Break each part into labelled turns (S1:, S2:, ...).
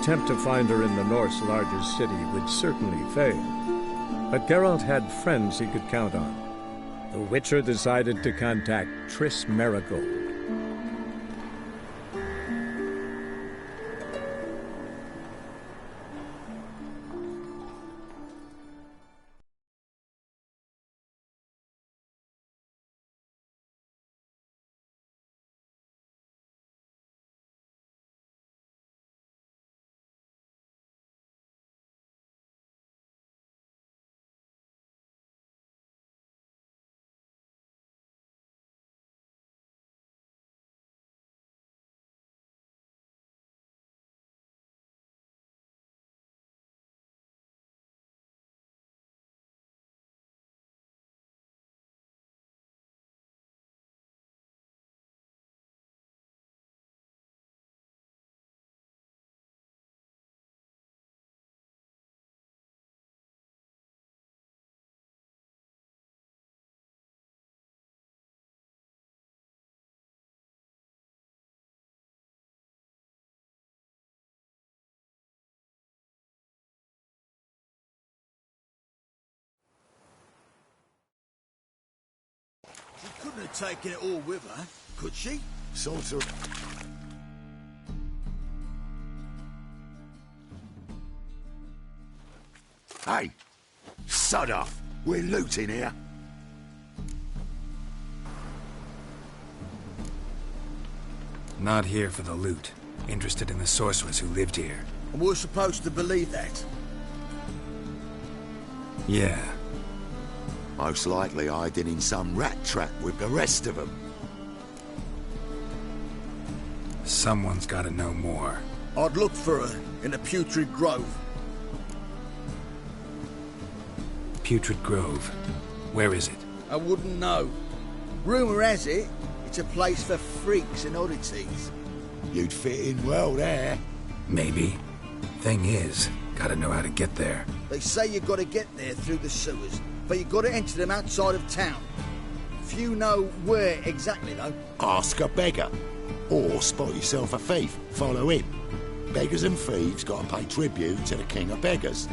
S1: attempt to find her in the North's largest city would certainly fail. But Geralt had friends he could count on. The Witcher decided to contact Triss Merigold.
S2: She couldn't have taken it all with her, could she?
S3: Sort of. Hey! Sod off! We're looting here.
S4: Not here for the loot. Interested in the sorceress who lived here.
S2: And we're supposed to believe that.
S4: Yeah.
S3: Most likely hiding in some rat trap with the rest of them.
S4: Someone's gotta know more.
S2: I'd look for her in the Putrid Grove.
S4: Putrid Grove. Where is it?
S2: I wouldn't know. Rumour has it, it's a place for freaks and oddities.
S3: You'd fit in well there.
S4: Maybe. Thing is, gotta know how to get there.
S2: They say you gotta get there through the sewers, but you gotta enter them outside of town. Few know where exactly, though.
S3: Ask a beggar. Or spot yourself a thief. Follow him. Beggars and thieves gotta pay tribute to the king of beggars.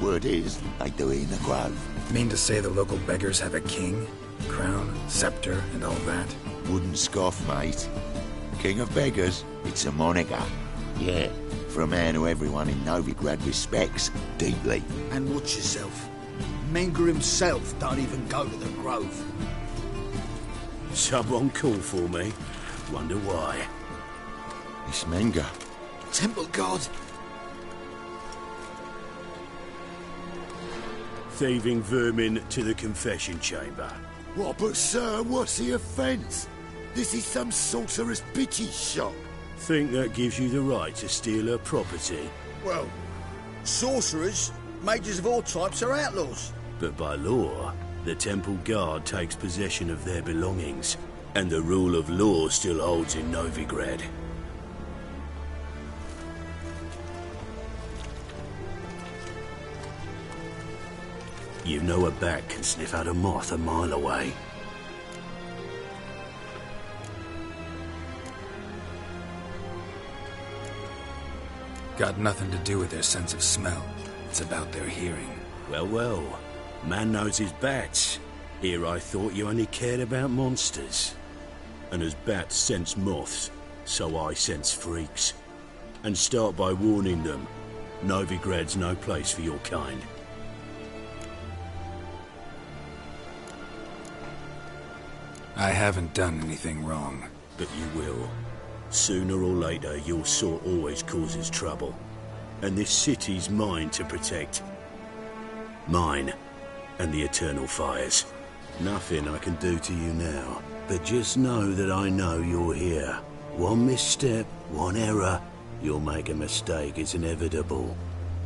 S3: Word is, they do it in the grove.
S4: Mean to say the local beggars have a king, crown, scepter, and all that?
S3: Wouldn't scoff, mate. King of beggars, it's a moniker. Yeah, for a man who everyone in Novigrad respects deeply.
S2: And watch yourself. Menger himself don't even go to the Grove.
S5: Someone called for me. Wonder why.
S3: It's Menger.
S2: Temple God.
S5: Thieving vermin to the confession chamber.
S3: What, but sir, what's the offence? This is some sorcerer's bitch's shop.
S5: Think that gives you the right to steal her property?
S2: Well, sorcerers, mages of all types are outlaws.
S5: But by law, the temple guard takes possession of their belongings, and the rule of law still holds in Novigrad. You know a bat can sniff out a moth a mile away.
S4: Got nothing to do with their sense of smell. It's about their hearing.
S5: Well, well. Man knows his bats. Here I thought you only cared about monsters. And as bats sense moths, so I sense freaks. And start by warning them. Novigrad's no place for your kind.
S4: I haven't done anything wrong.
S5: But you will. Sooner or later, your sort always causes trouble. And this city's mine to protect. Mine. And the eternal fires. Nothing I can do to you now. But just know that I know you're here. One misstep, one error. You'll make a mistake, it's inevitable.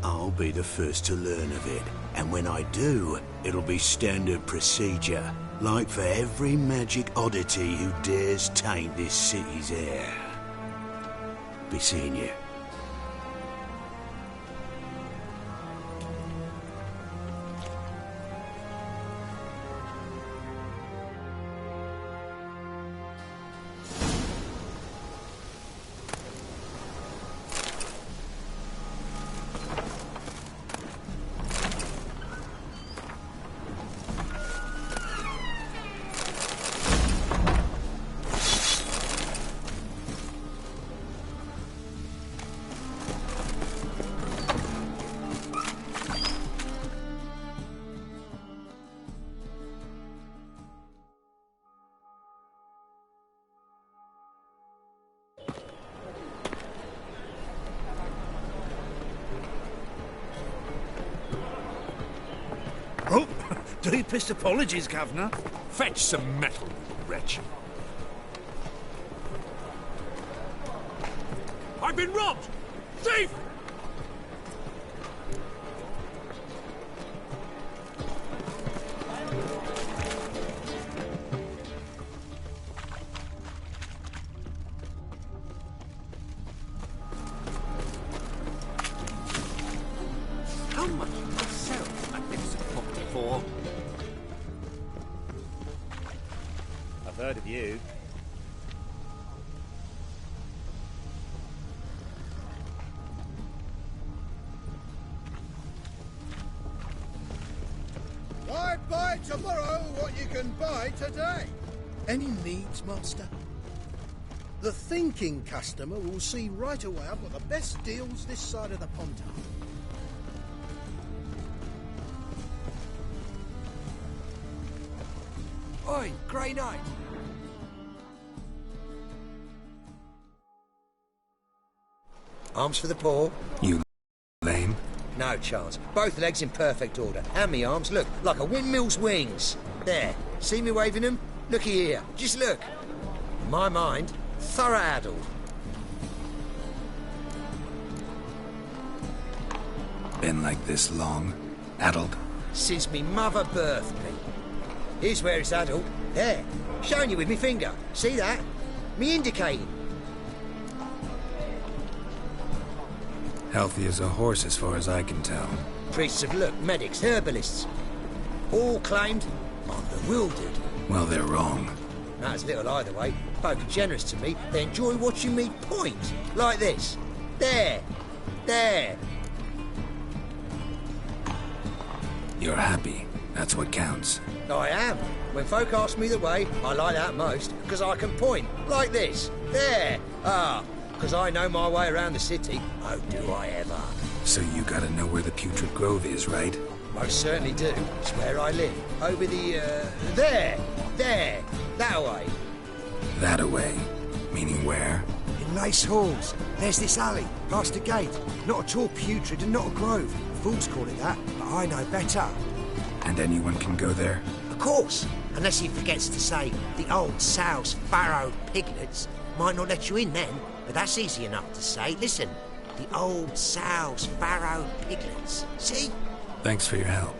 S5: I'll be the first to learn of it. And when I do, it'll be standard procedure. Like for every magic oddity who dares taint this city's air. Be seeing you.
S6: Deepest apologies, Governor.
S7: Fetch some metal, wretch. I've been robbed! Thief!
S6: How much you could sell a magnificent property for?
S8: I've heard of you.
S2: Why buy tomorrow what you can buy today? Any needs, Master? The thinking customer will see right away I've got the best deals this side of the pond.
S9: Oi, Grey Knight!
S10: Arms for the poor.
S4: You lame?
S10: No chance. Both legs in perfect order. And me arms, look, like a windmill's wings. There. See me waving them? Looky here. Just look. In my mind, thorough addled.
S4: Been like this long? Addled?
S10: Since me mother birthed me. Here's where it's addled. There. Showing you with me finger. See that? Me indicating.
S4: Healthy as a horse as far as I can tell.
S10: Priests of look, medics, herbalists. All claimed I'm bewildered.
S4: Well, they're wrong.
S10: That's little either way. Folk are generous to me. They enjoy watching me point. Like this. There. There.
S4: You're happy. That's what counts.
S10: I am. When folk ask me the way, I like that most, because I can point. Like this. There. Ah. Because I know my way around the city. Oh, do I ever.
S4: So you gotta know where the Putrid Grove is, right?
S10: Most certainly do. It's where I live. Over the, there! There! That way.
S4: That away. Meaning where?
S9: In Lace Halls. There's this alley, past the gate. Not at all putrid and not a grove. Fools call it that, but I know better.
S4: And anyone can go there?
S10: Of course. Unless he forgets to say, the old sow's farrowed piglets might not let you in then. But that's easy enough to say. Listen, the old sow's farrowed piglets. See?
S4: Thanks for your help.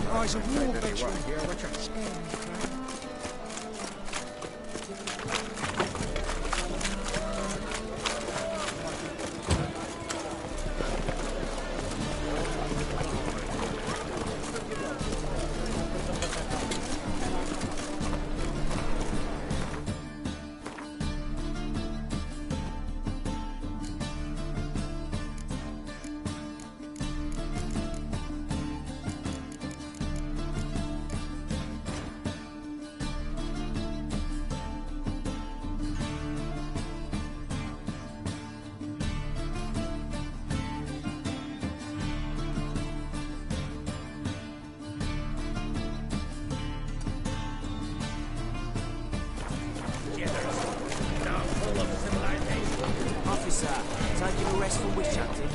S9: Oh, he's a war veteran. Taking a rest from witch hunting.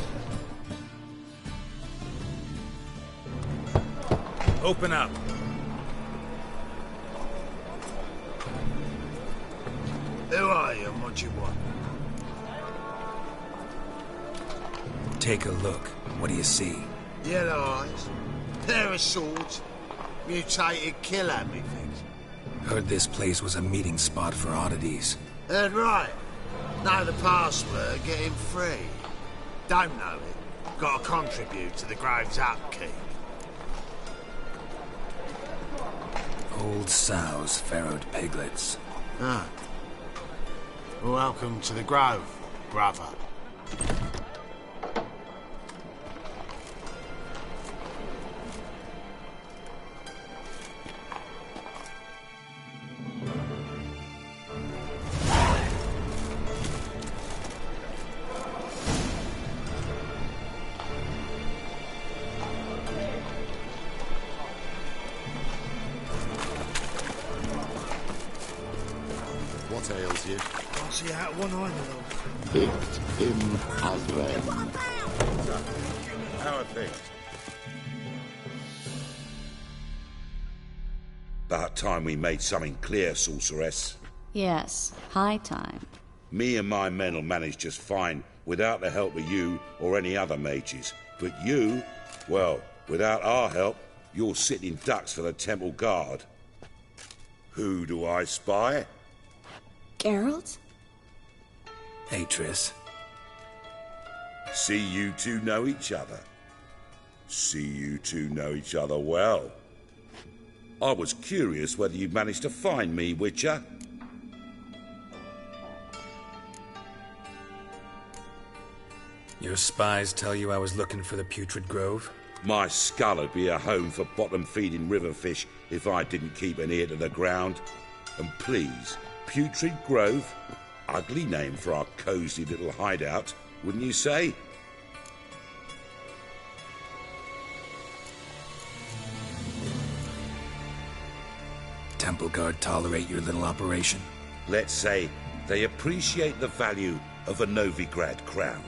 S7: Open up.
S6: Who are you and what do you want?
S4: Take a look. What do you see?
S6: Yellow eyes, pair of swords, mutated killer me things.
S4: Heard this place was a meeting spot for oddities.
S6: Heard right. Know the password, get him free. Don't know it. Got to contribute to the Grove's upkeep.
S4: Old sows, farrowed piglets.
S6: Ah. Welcome to the Grove, brother.
S3: What ails you?
S6: Can't see out one eye, my lord.
S3: Picked him as then.
S5: How are things?
S11: About time we made something clear, sorceress.
S12: Yes, high time.
S11: Me and my men'll manage just fine without the help of you or any other mages. But you, well, without our help, you're sitting ducks for the temple guard. Who do I spy?
S12: Geralt?
S4: Hey, Triss.
S11: See you two know each other. See you two know each other well. I was curious whether you'd managed to find me, Witcher.
S4: Your spies tell you I was looking for the Putrid Grove?
S11: My skull would be a home for bottom-feeding river fish if I didn't keep an ear to the ground. And please, Putrid Grove? Ugly name for our cosy little hideout, wouldn't you say?
S4: Temple Guard tolerate your little operation?
S11: Let's say they appreciate the value of a Novigrad crown.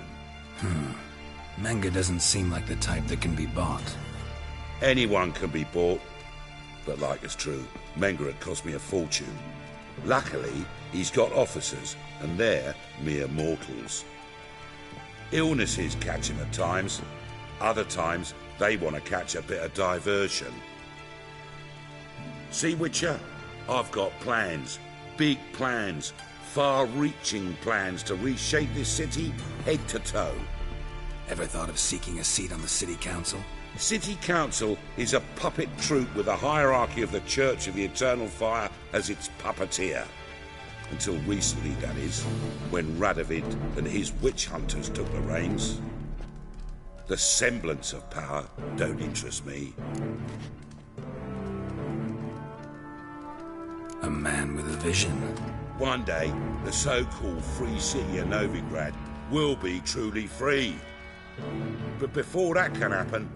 S4: Menga doesn't seem like the type that can be bought.
S11: Anyone can be bought. But like it's true, Menga had cost me a fortune. Luckily, he's got officers, and they're mere mortals. Illnesses catch him at times. Other times, they want to catch a bit of diversion. See, Witcher? I've got plans. Big plans. Far-reaching plans to reshape this city head to toe.
S4: Ever thought of seeking a seat on the City Council?
S11: City Council is a puppet troupe with a hierarchy of the Church of the Eternal Fire as its puppeteer. Until recently, that is, when Radovid and his witch hunters took the reins. The semblance of power don't interest me.
S4: A man with a vision.
S11: One day, the so-called free city of Novigrad will be truly free. But before that can happen,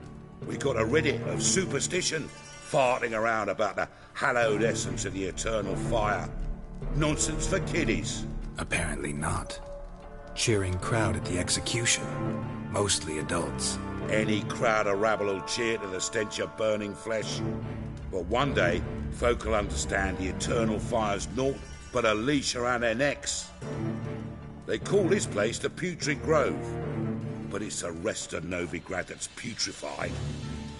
S11: we got a rid of superstition, farting around about the hallowed essence of the eternal fire. Nonsense for kiddies.
S4: Apparently not. Cheering crowd at the execution. Mostly adults.
S11: Any crowd of rabble will cheer to the stench of burning flesh. But one day, folk will understand the eternal fire's naught but a leash around their necks. They call this place the Putrid Grove, but it's the rest of Novigrad that's putrefied.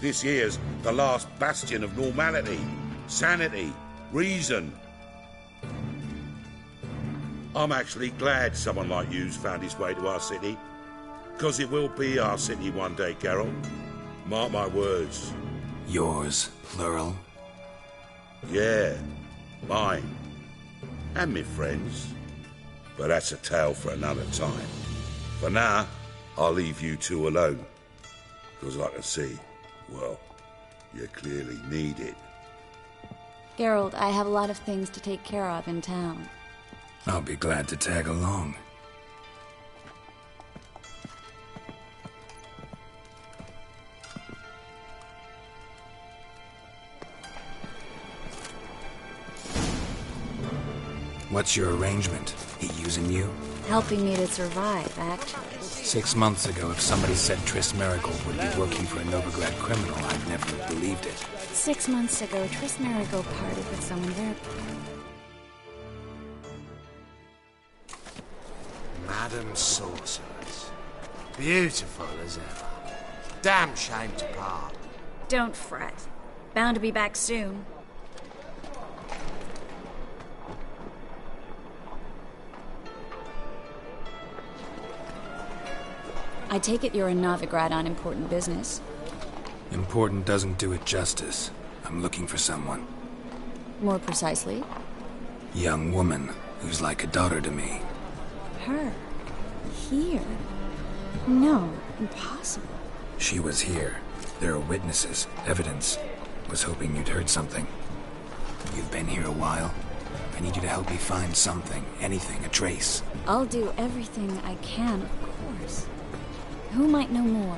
S11: This here's the last bastion of normality, sanity, reason. I'm actually glad someone like you's found his way to our city, because it will be our city one day, Geralt. Mark my words.
S4: Yours, plural?
S11: Yeah, mine. And me friends. But that's a tale for another time. For now, I'll leave you two alone. Because I can see, well, you clearly need it.
S12: Geralt, I have a lot of things to take care of in town.
S4: I'll be glad to tag along. What's your arrangement? He using you?
S12: Helping me to survive, actually.
S4: 6 months ago, if somebody said Triss Merigold would be working for a Novigrad criminal, I'd never have believed it.
S12: 6 months ago, Triss Merigold parted with someone very important.
S6: Madam Sorceress. Beautiful as ever. Damn shame to part.
S12: Don't fret. Bound to be back soon. I take it you're in Novigrad on important business.
S4: Important doesn't do it justice. I'm looking for someone.
S12: More precisely?
S4: Young woman who's like a daughter to me.
S12: Her? Here? No, impossible.
S4: She was here. There are witnesses, evidence. Was hoping you'd heard something. You've been here a while. I need you to help me find something, anything, a trace.
S12: I'll do everything I can, of course. Who might know more?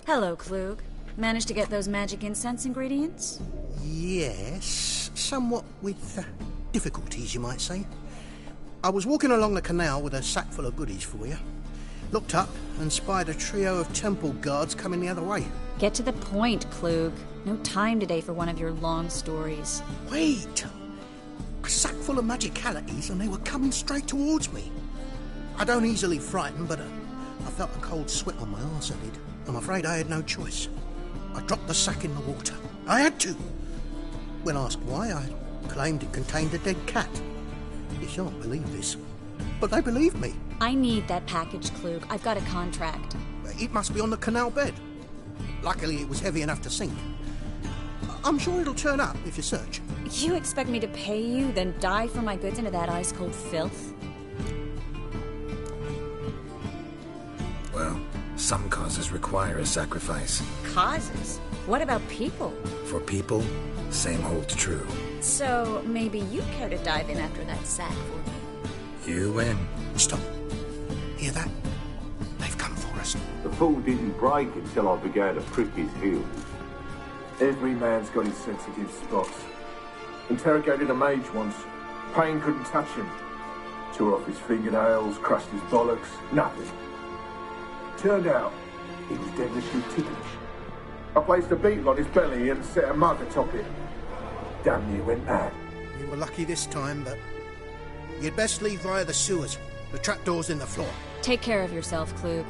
S12: Hello, Klug. Managed to get those magic incense ingredients?
S2: Yes, somewhat with difficulties, you might say. I was walking along the canal with a sack full of goodies for you. Looked up and spied a trio of temple guards coming the other way.
S12: Get to the point, Klug. No time today for one of your long stories.
S2: Wait! A sack full of magicalities and they were coming straight towards me. I don't easily frighten, but I felt a cold sweat on my arse, I did. I'm afraid I had no choice. I dropped the sack in the water. I had to. When asked why, I claimed it contained a dead cat. You shan't believe this, but they believed me.
S12: I need that package, Klug. I've got a contract.
S2: It must be on the canal bed. Luckily, it was heavy enough to sink. I'm sure it'll turn up if you search.
S12: You expect me to pay you, then dive for my goods into that ice-cold filth?
S4: Well, some causes require a sacrifice.
S12: Causes? What about people?
S4: For people, same holds true.
S12: So, maybe you'd care to dive in after that sack for me?
S4: You win.
S2: Stop. Hear that? They've come for us.
S13: The fool didn't break until I began to prick his heels.
S14: Every man's got his sensitive spots. Interrogated a mage once. Pain couldn't touch him. Tore off his fingernails, crushed his bollocks, nothing. Turned out, he was devilishly ticklish. I placed a beetle on his belly and set a mug atop it. Damn near went mad.
S2: You were lucky this time, but you'd best leave via the sewers. The trapdoor's in the floor.
S12: Take care of yourself, Klug.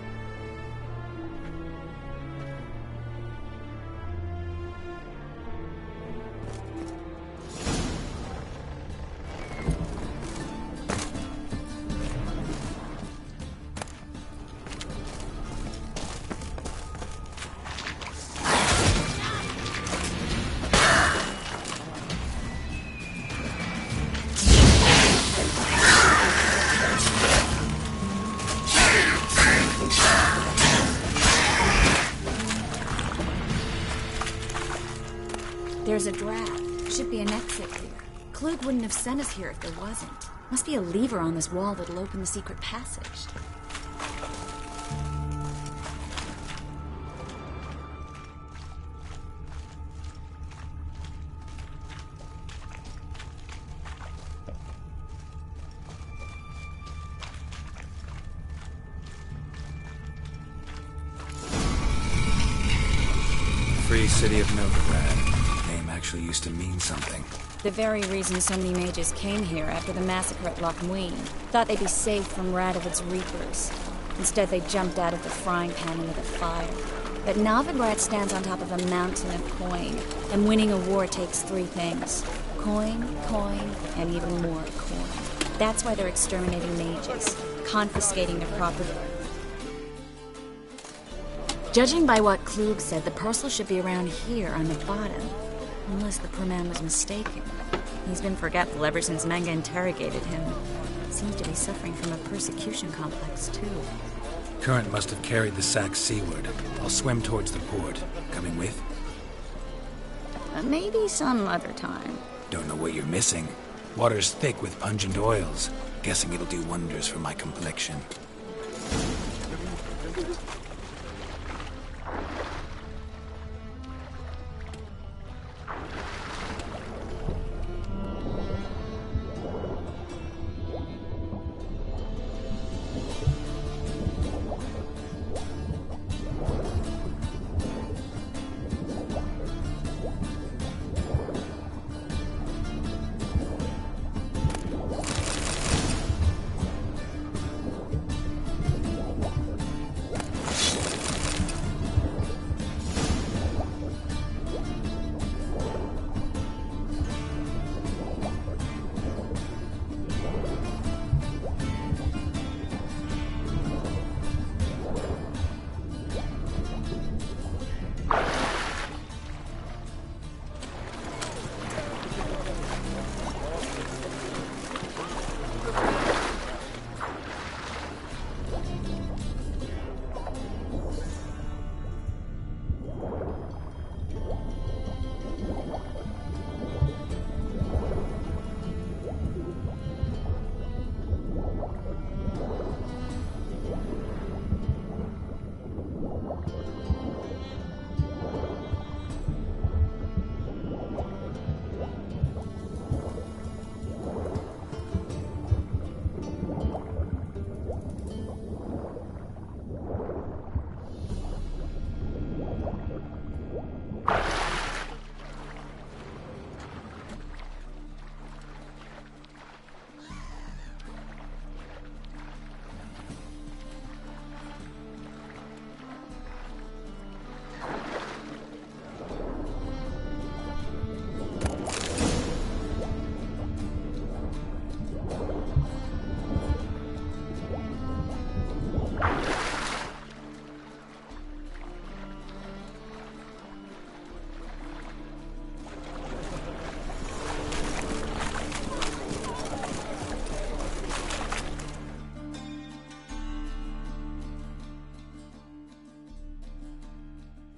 S12: There's a draft. Should be an exit here. Klug wouldn't have sent us here if there wasn't. Must be a lever on this wall that'll open the secret passage.
S4: Free City of Novigrad. Name actually used to mean something.
S12: The very reason so many mages came here after the massacre at Loch Muin. Thought they'd be safe from Radovid's reapers. Instead, they jumped out of the frying pan into the fire. But Novigrad stands on top of a mountain of coin, and winning a war takes three things. Coin, coin, and even more coin. That's why they're exterminating mages, confiscating their property. Judging by what Klug said, the parcel should be around here on the bottom. Unless the poor man was mistaken. He's been forgetful ever since Manga interrogated him. Seems to be suffering from a persecution complex, too.
S4: Current must have carried the sack seaward. I'll swim towards the port. Coming with?
S12: Maybe some other time.
S4: Don't know what you're missing. Water's thick with pungent oils. Guessing it'll do wonders for my complexion.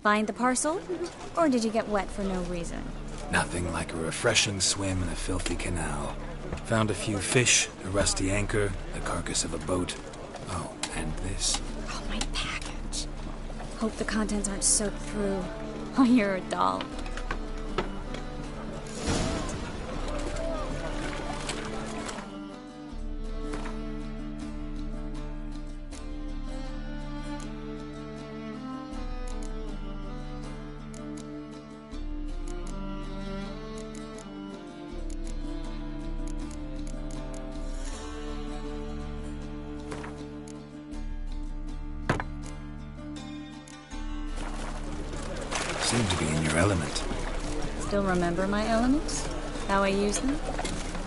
S12: Find the parcel? Or did you get wet for no reason?
S4: Nothing like a refreshing swim in a filthy canal. Found a few fish, a rusty anchor, the carcass of a boat. Oh, and this.
S12: Oh, my package. Hope the contents aren't soaked through. Oh, you're a doll.
S4: Seem to be in your element.
S12: Still remember my elements? How I use them?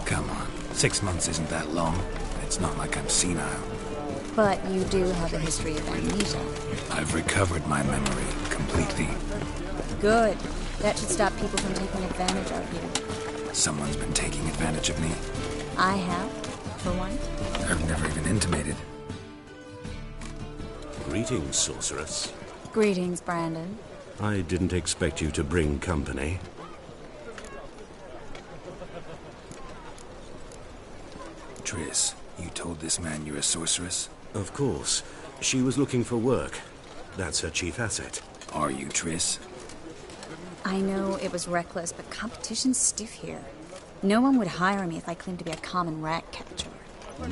S4: Come on, 6 months isn't that long. It's not like I'm senile.
S12: But you do have a history of amnesia.
S4: I've recovered my memory completely.
S12: Good. That should stop people from taking advantage of you.
S4: Someone's been taking advantage of me.
S12: I have, for one.
S4: I've never even intimated.
S5: Greetings, sorceress.
S12: Greetings, Brandon.
S5: I didn't expect you to bring company.
S4: Triss, you told this man you're a sorceress?
S5: Of course. She was looking for work. That's her chief asset.
S4: Are you, Triss?
S12: I know it was reckless, but competition's stiff here. No one would hire me if I claimed to be a common rat catcher.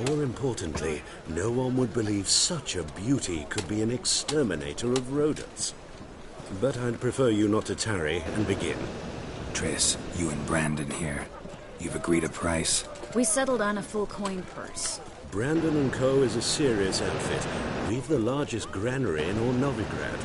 S5: More importantly, no one would believe such a beauty could be an exterminator of rodents. But I'd prefer you not to tarry and begin.
S4: Triss, you and Brandon here. You've agreed a price?
S12: We settled on a full coin purse.
S5: Brandon & Co. is a serious outfit. We've the largest granary in all Novigrad.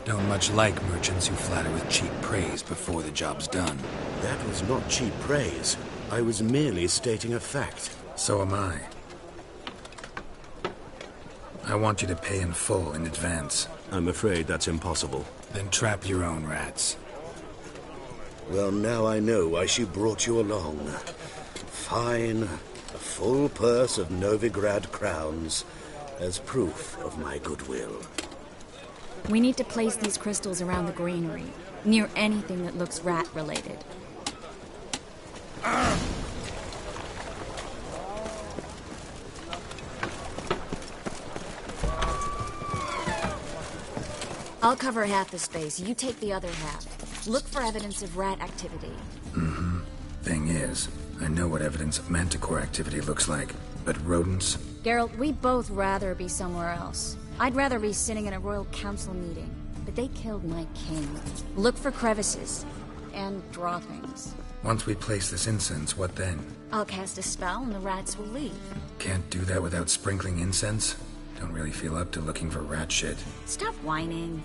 S4: Don't much like merchants who flatter with cheap praise before the job's done.
S5: That was not cheap praise. I was merely stating a fact.
S4: So am I. I want you to pay in full in advance.
S5: I'm afraid that's impossible.
S4: Then trap your own rats.
S5: Well, now I know why she brought you along. Fine. A full purse of Novigrad crowns as proof of my goodwill.
S12: We need to place these crystals around the granary, near anything that looks rat-related. I'll cover half the space. You take the other half. Look for evidence of rat activity.
S4: Mm-hmm. Thing is, I know what evidence of manticore activity looks like, but rodents?
S12: Geralt, we'd both rather be somewhere else. I'd rather be sitting in a royal council meeting, but they killed my king. Look for crevices and droppings.
S4: Once we place this incense, what then?
S12: I'll cast a spell and the rats will leave.
S4: Can't do that without sprinkling incense? Don't really feel up to looking for rat shit.
S12: Stop whining.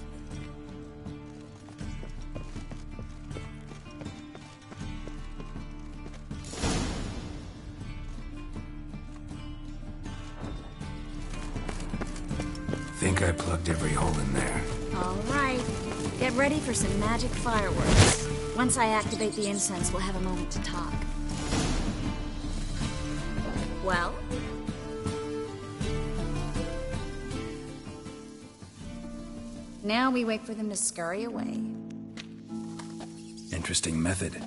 S4: Think I plugged every hole in there.
S12: All right. Get ready for some magic fireworks. Once I activate the incense, we'll have a moment to talk. Well? Now we wait for them to scurry away.
S4: Interesting method.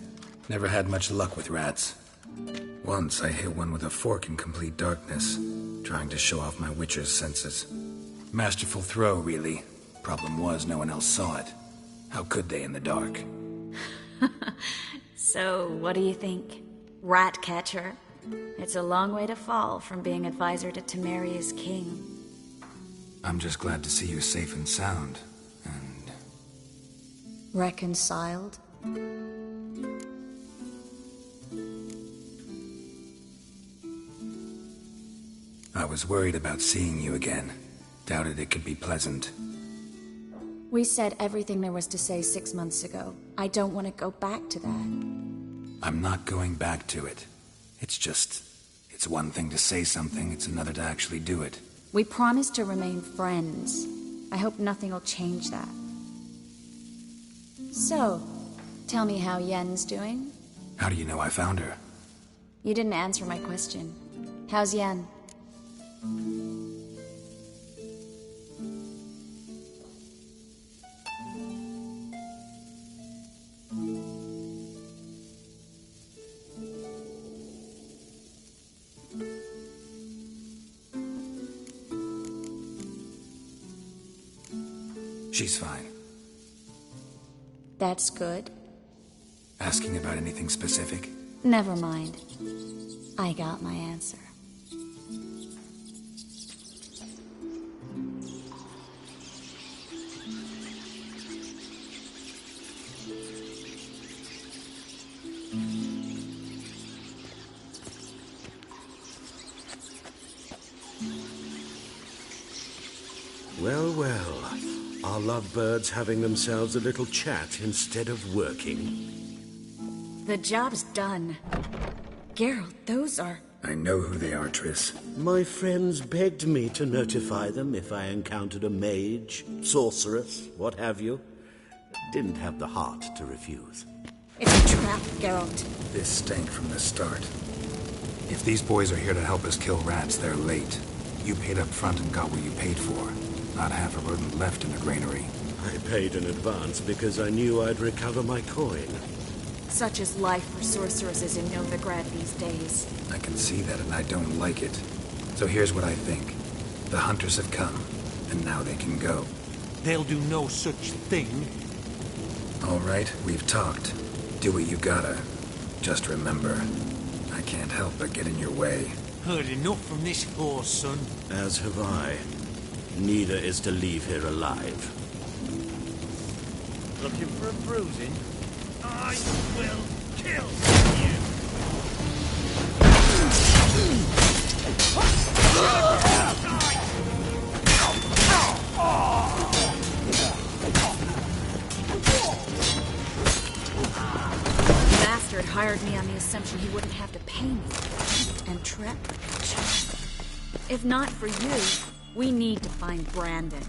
S4: Never had much luck with rats. Once I hit one with a fork in complete darkness, trying to show off my witcher's senses. Masterful throw, really. Problem was, no one else saw it. How could they in the dark?
S12: So, what do you think? Rat catcher? It's a long way to fall from being advisor to Temeria's king.
S4: I'm just glad to see you safe and sound, and...
S12: reconciled?
S4: I was worried about seeing you again. Doubted it could be pleasant.
S12: We said everything there was to say 6 months ago. I don't want to go back to that.
S4: I'm not going back to it. It's one thing to say something, it's another to actually do it.
S12: We promised to remain friends. I hope nothing will change that. So, tell me how Yen's doing?
S4: How do you know I found her?
S12: You didn't answer my question. How's Yen?
S4: She's fine.
S12: That's good.
S4: Asking about anything specific?
S12: Never mind. I got my answer.
S5: Well, well. Are lovebirds having themselves a little chat instead of working?
S12: The job's done. Geralt, those are...
S4: I know who they are, Triss.
S5: My friends begged me to notify them if I encountered a mage, sorceress, what have you. Didn't have the heart to refuse.
S12: It's a trap, Geralt.
S4: This stank from the start. If these boys are here to help us kill rats, they're late. You paid up front and got what you paid for. Not half a rodent left in the granary.
S5: I paid in advance because I knew I'd recover my coin.
S12: Such is life for sorceresses in Novigrad these days.
S4: I can see that, and I don't like it. So here's what I think. The hunters have come, and now they can go.
S7: They'll do no such thing.
S4: All right, we've talked. Do what you gotta. Just remember, I can't help but get in your way.
S7: Heard enough from this horse, son.
S5: As have I. Neither is to leave here alive.
S7: Looking for a bruising? I will kill you!
S12: Bastard hired me on the assumption he wouldn't have to pay me. And trap. If not for you, we need to find Brandon.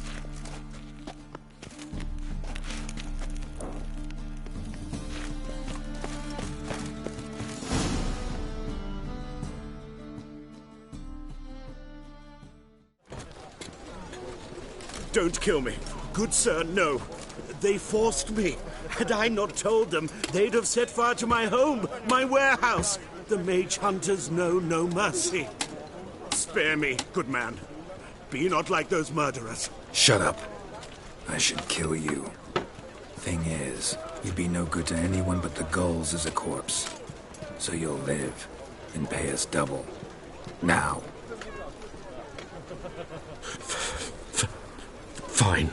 S5: Don't kill me. Good sir, no. They forced me. Had I not told them, they'd have set fire to my home, my warehouse. The mage hunters know no mercy. Spare me, good man. Be not like those murderers.
S4: Shut up. I should kill you. Thing is, you'd be no good to anyone but the gulls as a corpse. So you'll live and pay us double. Now.
S5: Fine.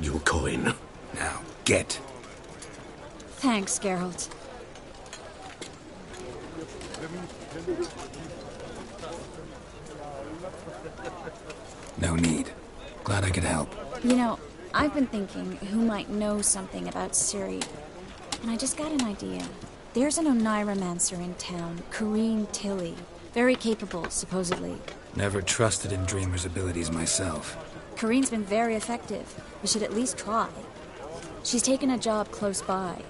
S5: Your coin.
S4: Now, get.
S12: Thanks, Geralt.
S4: No need. Glad I could help.
S12: You know, I've been thinking who might know something about Ciri. And I just got an idea. There's an Oneiromancer in town, Corrine Tilly. Very capable, supposedly.
S4: Never trusted in Dreamer's abilities myself.
S12: Corrine's been very effective. We should at least try. She's taken a job close by.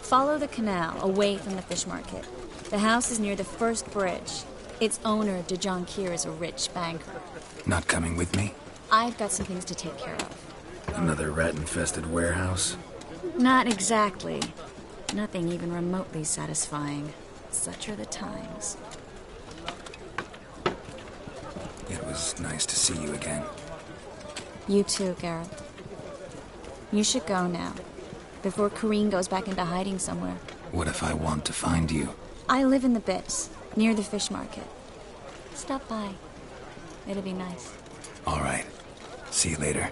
S12: Follow the canal, away from the fish market. The house is near the first bridge. Its owner, De Jonquier, is a rich banker.
S4: Not coming with me?
S12: I've got some things to take care of.
S4: Another rat-infested warehouse?
S12: Not exactly. Nothing even remotely satisfying. Such are the times.
S4: It was nice to see you again.
S12: You too, Geralt. You should go now, before Corrine goes back into hiding somewhere.
S4: What if I want to find you?
S12: I live in the Bits, near the fish market. Stop by. It'll be nice.
S4: All right. See you later.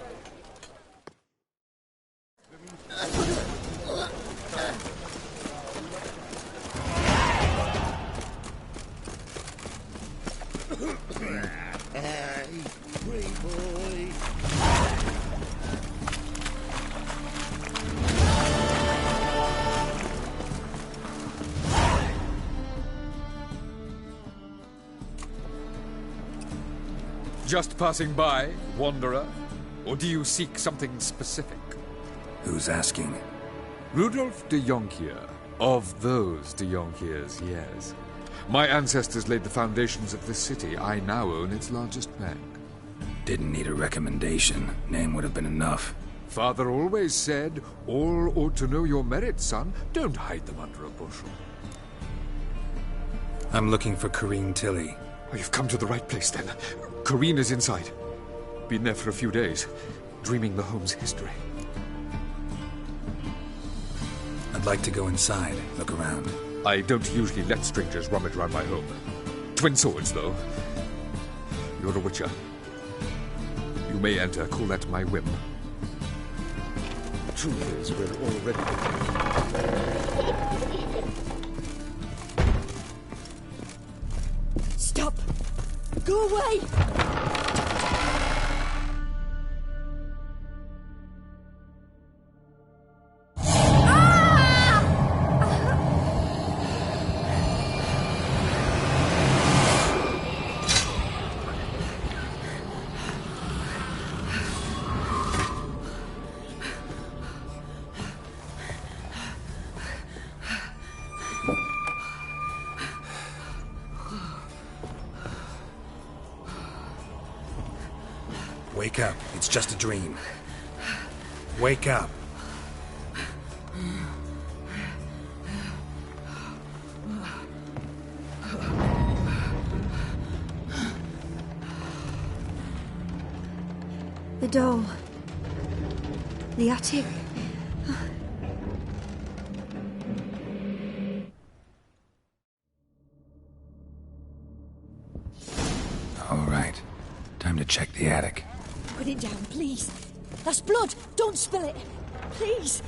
S15: Just passing by, wanderer? Or do you seek something specific?
S4: Who's asking?
S15: Rudolf de Jonquier. Of those de Jonquiers, yes. My ancestors laid the foundations of this city. I now own its largest bank.
S4: Didn't need a recommendation. Name would have been enough.
S15: Father always said, all ought to know your merits, son. Don't hide them under a bushel.
S4: I'm looking for Corrine Tilly.
S15: Oh, you've come to the right place, then. Corrine is inside. Been there for a few days, dreaming the home's history.
S4: I'd like to go inside, look around.
S15: I don't usually let strangers rummage around my home. Twin swords, though. You're a witcher. You may enter, call that my whim. The truth is, we're already...
S16: Stop! Go away!
S4: Wake up. It's just a dream. Wake up.
S16: The doll. The attic.
S4: All right. Time to check the attic.
S16: Put it down, please. That's blood. Don't spill it. Please.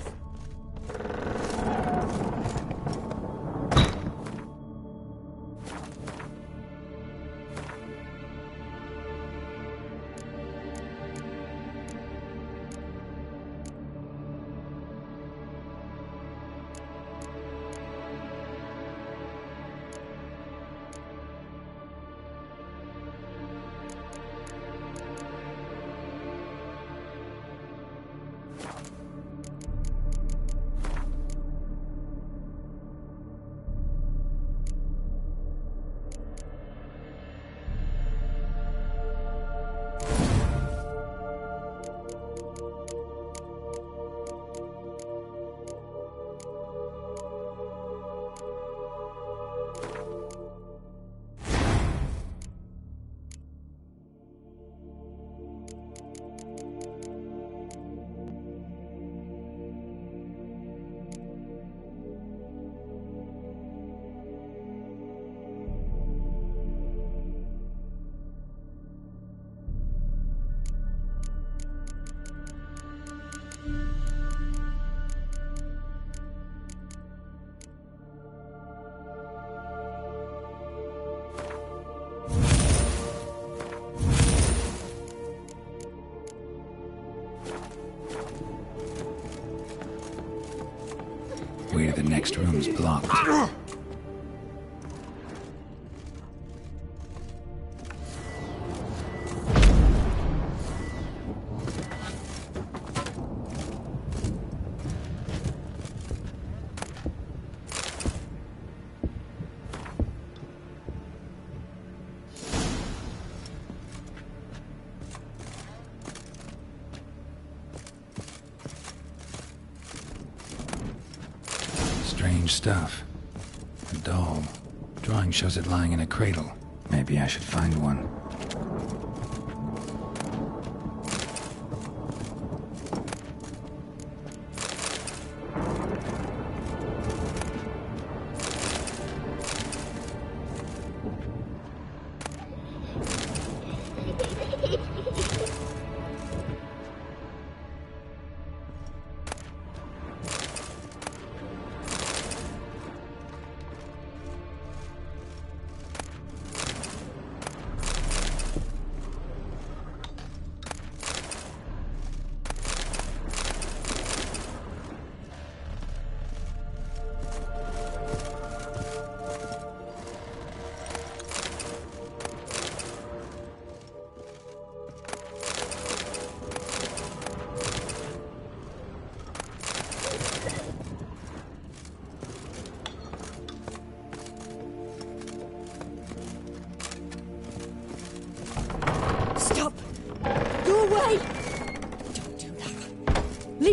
S4: Way to the next room's blocked. Strange stuff. A doll. Drawing shows it lying in a cradle. Maybe I should find one.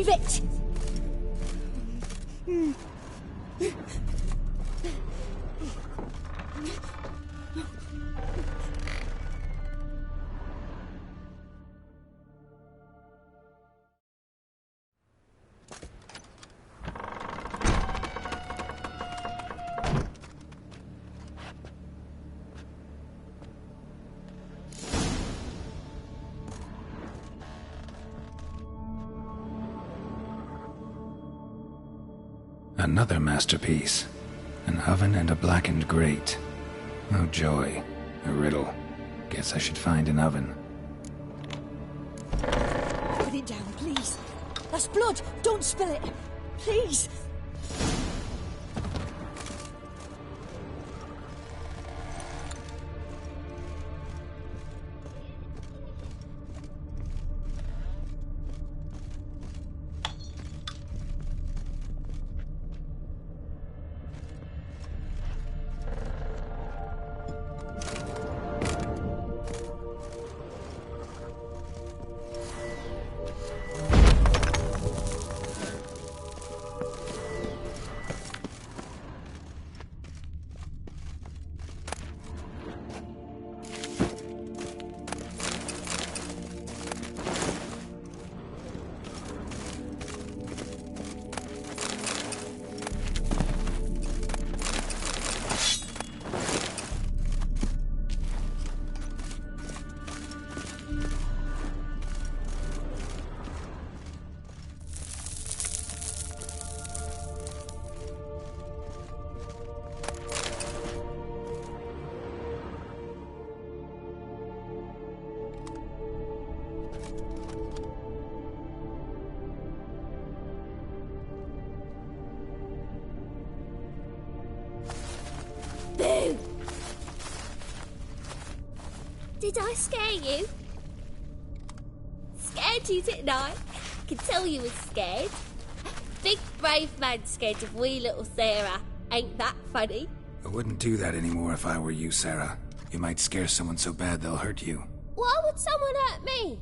S16: Leave it!
S4: Another masterpiece. An oven and a blackened grate. Oh joy. A riddle. Guess I should find an oven.
S16: Put it down, please. That's blood. Don't spill it. Please.
S17: Boo! Did I scare you? Scared you, didn't I? I can tell you was scared. Big brave man scared of wee little Sarah. Ain't that funny?
S4: I wouldn't do that anymore if I were you, Sarah. You might scare someone so bad they'll hurt you.
S17: Why would someone hurt me?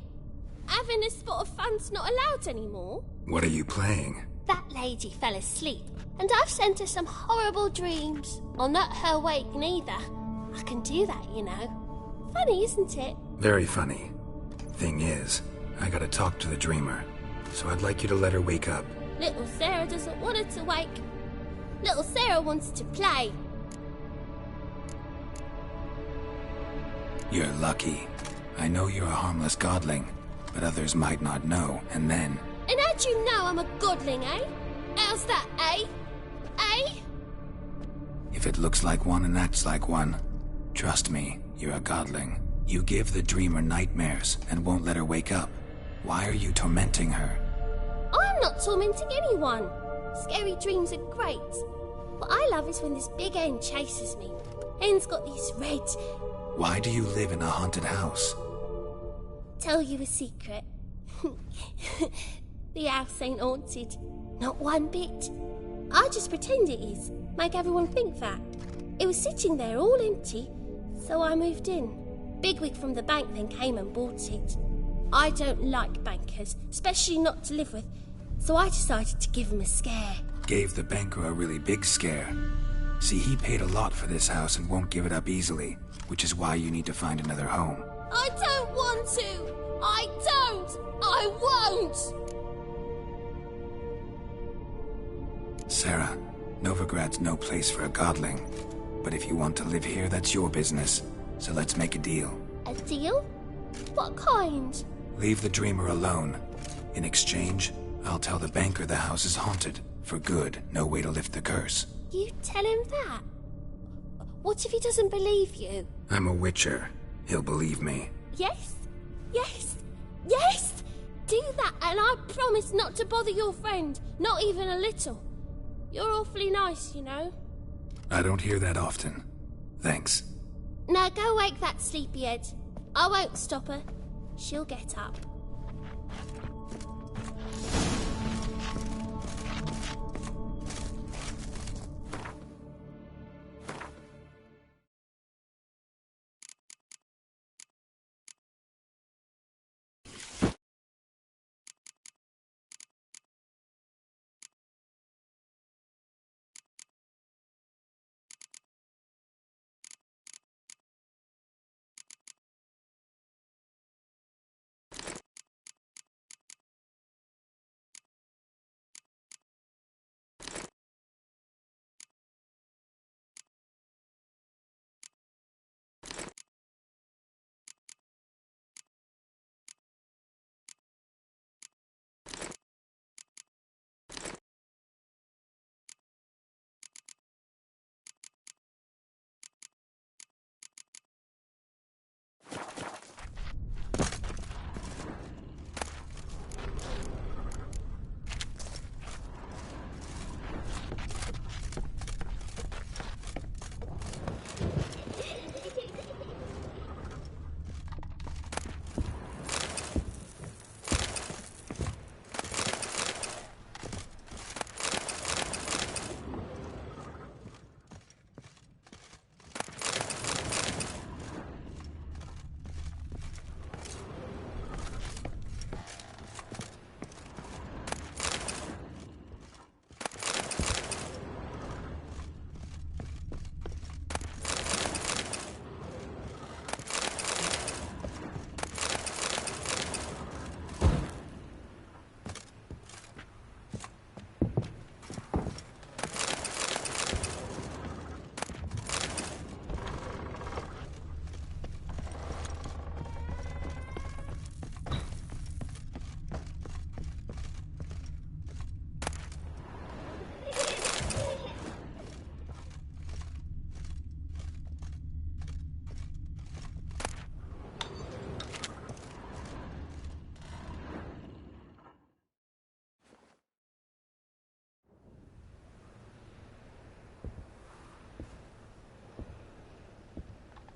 S17: Having a spot of fun's not allowed anymore.
S4: What are you playing?
S17: That lady fell asleep, and I've sent her some horrible dreams. I'll not her wake neither. I can do that, you know. Funny, isn't it?
S4: Very funny. Thing is, I gotta talk to the dreamer, so I'd like you to let her wake up.
S17: Little Sarah doesn't want her to wake. Little Sarah wants to play.
S4: You're lucky. I know you're a harmless godling, but others might not know, and then...
S17: And how'd you know I'm a godling, eh? How's that, eh? Eh?
S4: If it looks like one and acts like one, trust me, you're a godling. You give the dreamer nightmares and won't let her wake up. Why are you tormenting her?
S17: I'm not tormenting anyone. Scary dreams are great. What I love is when this big hen chases me. Hen's got these red...
S4: Why do you live in a haunted house?
S17: Tell you a secret. The house ain't haunted. Not one bit. I just pretend it is. Make everyone think that. It was sitting there all empty, so I moved in. Bigwig from the bank then came and bought it. I don't like bankers, especially not to live with, so I decided to give him a scare.
S4: Gave the banker a really big scare. See, he paid a lot for this house and won't give it up easily, which is why you need to find another home.
S17: I don't want to! I don't! I won't!
S4: Sarah, Novigrad's no place for a godling. But if you want to live here, that's your business. So let's make a deal.
S17: A deal? What kind?
S4: Leave the dreamer alone. In exchange, I'll tell the banker the house is haunted. For good, no way to lift the curse.
S17: You tell him that? What if he doesn't believe you?
S4: I'm a witcher. He'll believe me.
S17: Yes? Yes? Yes! Do that, and I promise not to bother your friend. Not even a little. You're awfully nice, you know.
S4: I don't hear that often. Thanks.
S17: Now go wake that sleepyhead. I won't stop her. She'll get up.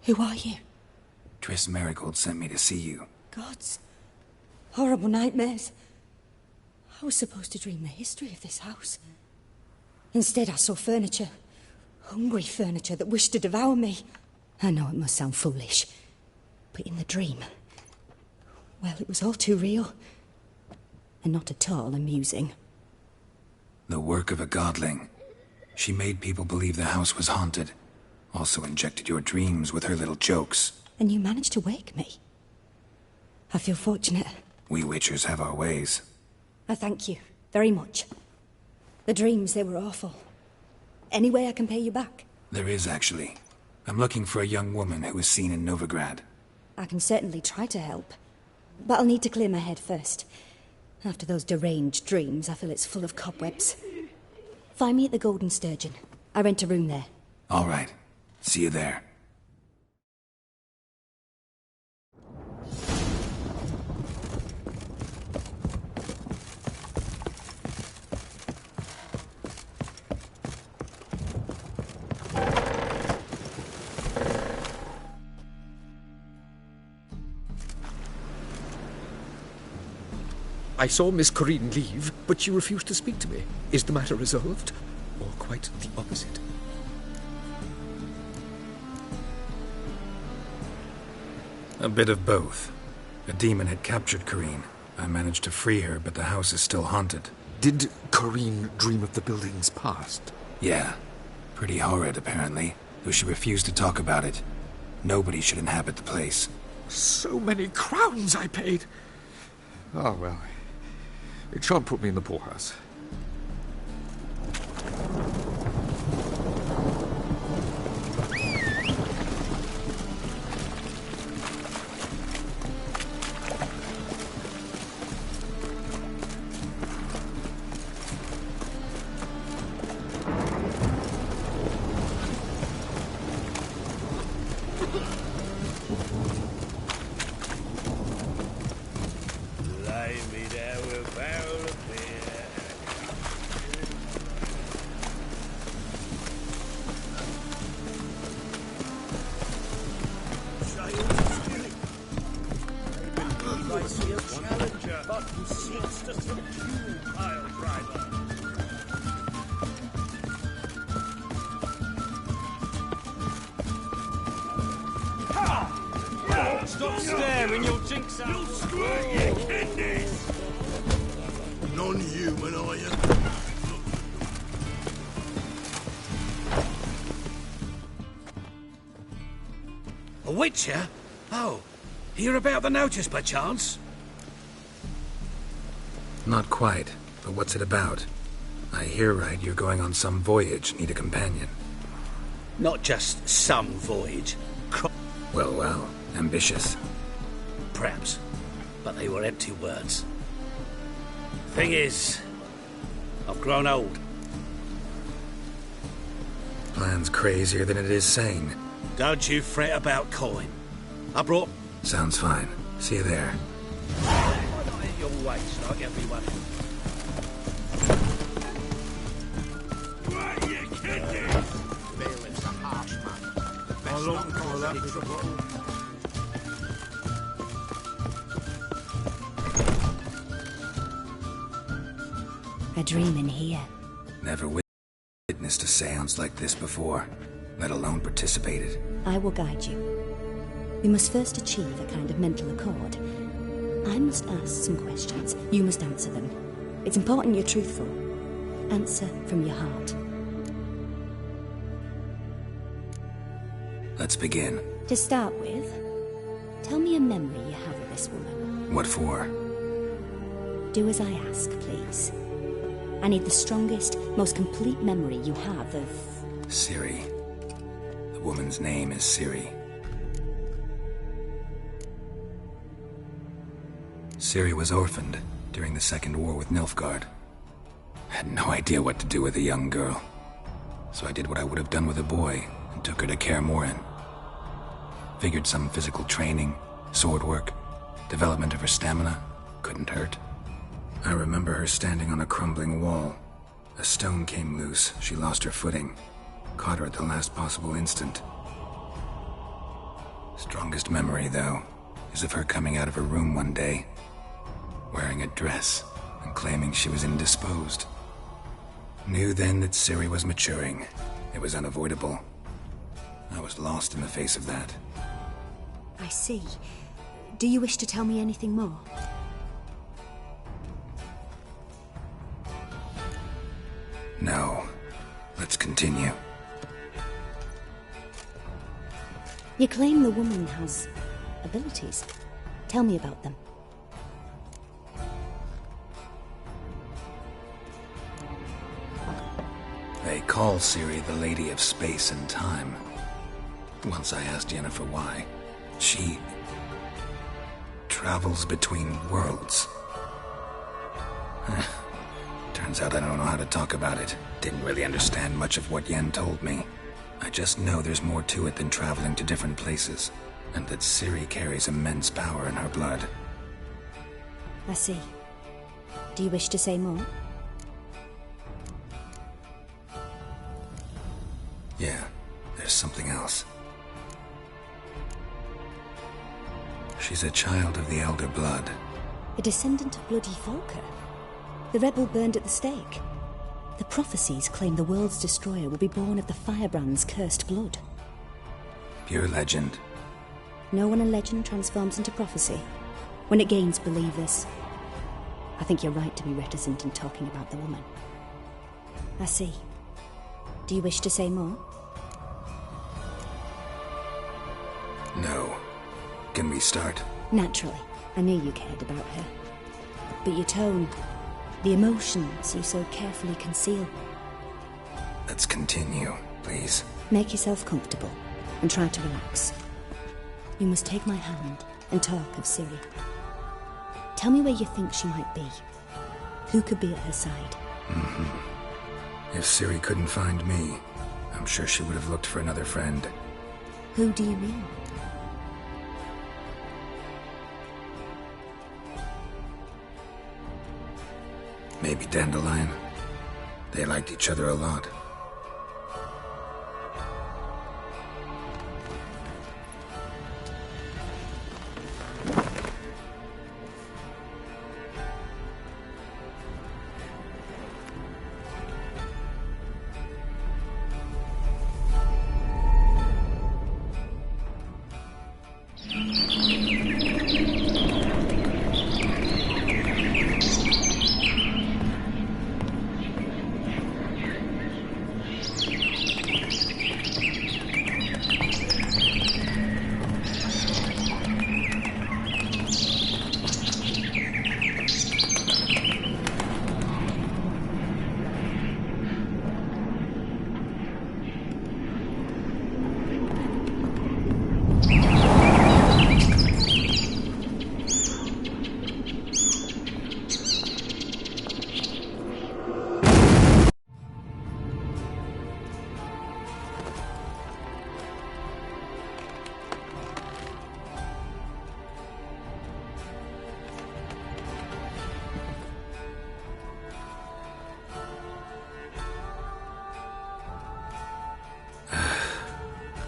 S16: Who are you?
S4: Triss Merigold sent me to see you.
S16: Gods. Horrible nightmares. I was supposed to dream the history of this house. Instead, I saw furniture. Hungry furniture that wished to devour me. I know it must sound foolish, but in the dream, well, it was all too real. And not at all amusing.
S4: The work of a godling. She made people believe the house was haunted. Also injected your dreams with her little jokes.
S16: And you managed to wake me. I feel fortunate.
S4: We Witchers have our ways.
S16: I thank you very much. The dreams, they were awful. Any way I can pay you back?
S4: There is, actually. I'm looking for a young woman who was seen in Novigrad.
S16: I can certainly try to help. But I'll need to clear my head first. After those deranged dreams, I feel it's full of cobwebs. Find me at the Golden Sturgeon. I rent a room there.
S4: All right. See you there.
S15: I saw Miss Corinne leave, but she refused to speak to me. Is the matter resolved? Or quite the opposite?
S4: A bit of both. A demon had captured Corinne. I managed to free her, but the house is still haunted.
S15: Did Corinne dream of the building's past?
S4: Yeah. Pretty horrid, apparently, though she refused to talk about it. Nobody should inhabit the place.
S15: So many crowns I paid! Ah, well, it shan't put me in the poorhouse.
S7: Stop staring, you'll jinx out. You'll squirt your kidneys!
S2: Non-human, are you?
S5: A witcher? Oh, hear about the notice by chance?
S4: Not quite, but what's it about? I hear right you're going on some voyage, need a companion.
S5: Not just some voyage.
S4: Well, ambitious.
S5: Perhaps, but they were empty words. Thing is, I've grown old.
S4: Plan's crazier than it is sane.
S5: Don't you fret about coin. I brought...
S4: Sounds fine. See you there.
S5: Why not hit your waist like everyone else?
S7: Squirt your kidneys!
S6: Bailiff's a harsh man.
S2: How long for that little bottle?
S16: A dream in here.
S4: Never witnessed a seance like this before, let alone participated.
S16: I will guide you. We must first achieve a kind of mental accord. I must ask some questions. You must answer them. It's important you're truthful. Answer from your heart.
S4: Let's begin.
S16: To start with, tell me a memory you have of this woman.
S4: What for?
S16: Do as I ask, please. I need the strongest, most complete memory you have of...
S4: Ciri. The woman's name is Ciri. Ciri was orphaned during the Second War with Nilfgaard. Had no idea what to do with a young girl. So I did what I would have done with a boy and took her to Kaer Morhen. Figured some physical training, sword work, development of her stamina couldn't hurt. I remember her standing on a crumbling wall. A stone came loose, she lost her footing. Caught her at the last possible instant. Strongest memory, though, is of her coming out of her room one day, wearing a dress and claiming she was indisposed. Knew then that Ciri was maturing. It was unavoidable. I was lost in the face of that.
S16: I see. Do you wish to tell me anything more?
S4: No. Let's continue.
S16: You claim the woman has abilities. Tell me about them.
S4: They call Ciri the Lady of Space and Time. Once I asked Yennefer why. She travels between worlds. Turns out I don't know how to talk about it. Didn't really understand much of what Yen told me. I just know there's more to it than traveling to different places, and that Ciri carries immense power in her blood.
S16: I see. Do you wish to say more?
S4: Yeah, there's something else. She's a child of the Elder Blood.
S16: A descendant of bloody Volker. The rebel burned at the stake. The prophecies claim the world's destroyer will be born of the Firebrand's cursed blood.
S4: Pure legend.
S16: Know when a legend transforms into prophecy? When it gains believers. I think you're right to be reticent in talking about the woman. I see. Do you wish to say more?
S4: No. Can we start?
S16: Naturally. I knew you cared about her. But your tone, the emotions you so carefully conceal.
S4: Let's continue, please.
S16: Make yourself comfortable and try to relax. You must take my hand and talk of Ciri. Tell me where you think she might be. Who could be at her side?
S4: If Ciri couldn't find me, I'm sure she would have looked for another friend.
S16: Who do you mean?
S4: Maybe Dandelion. They liked each other a lot.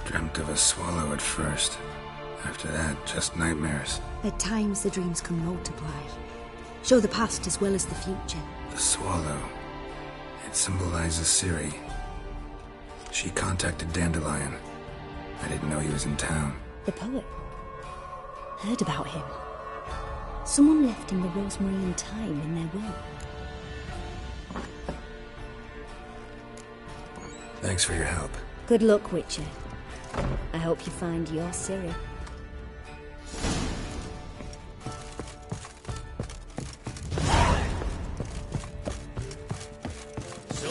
S4: Dreamt of a swallow at first. After that, just nightmares.
S16: At times the dreams can multiply. Show the past as well as the future.
S4: The swallow. It symbolizes Ciri. She contacted Dandelion. I didn't know he was in town.
S16: The poet. Heard about him. Someone left him the rosemary and thyme in their will.
S4: Thanks for your help.
S16: Good luck, Witcher. I hope you find your Ciri.
S7: So,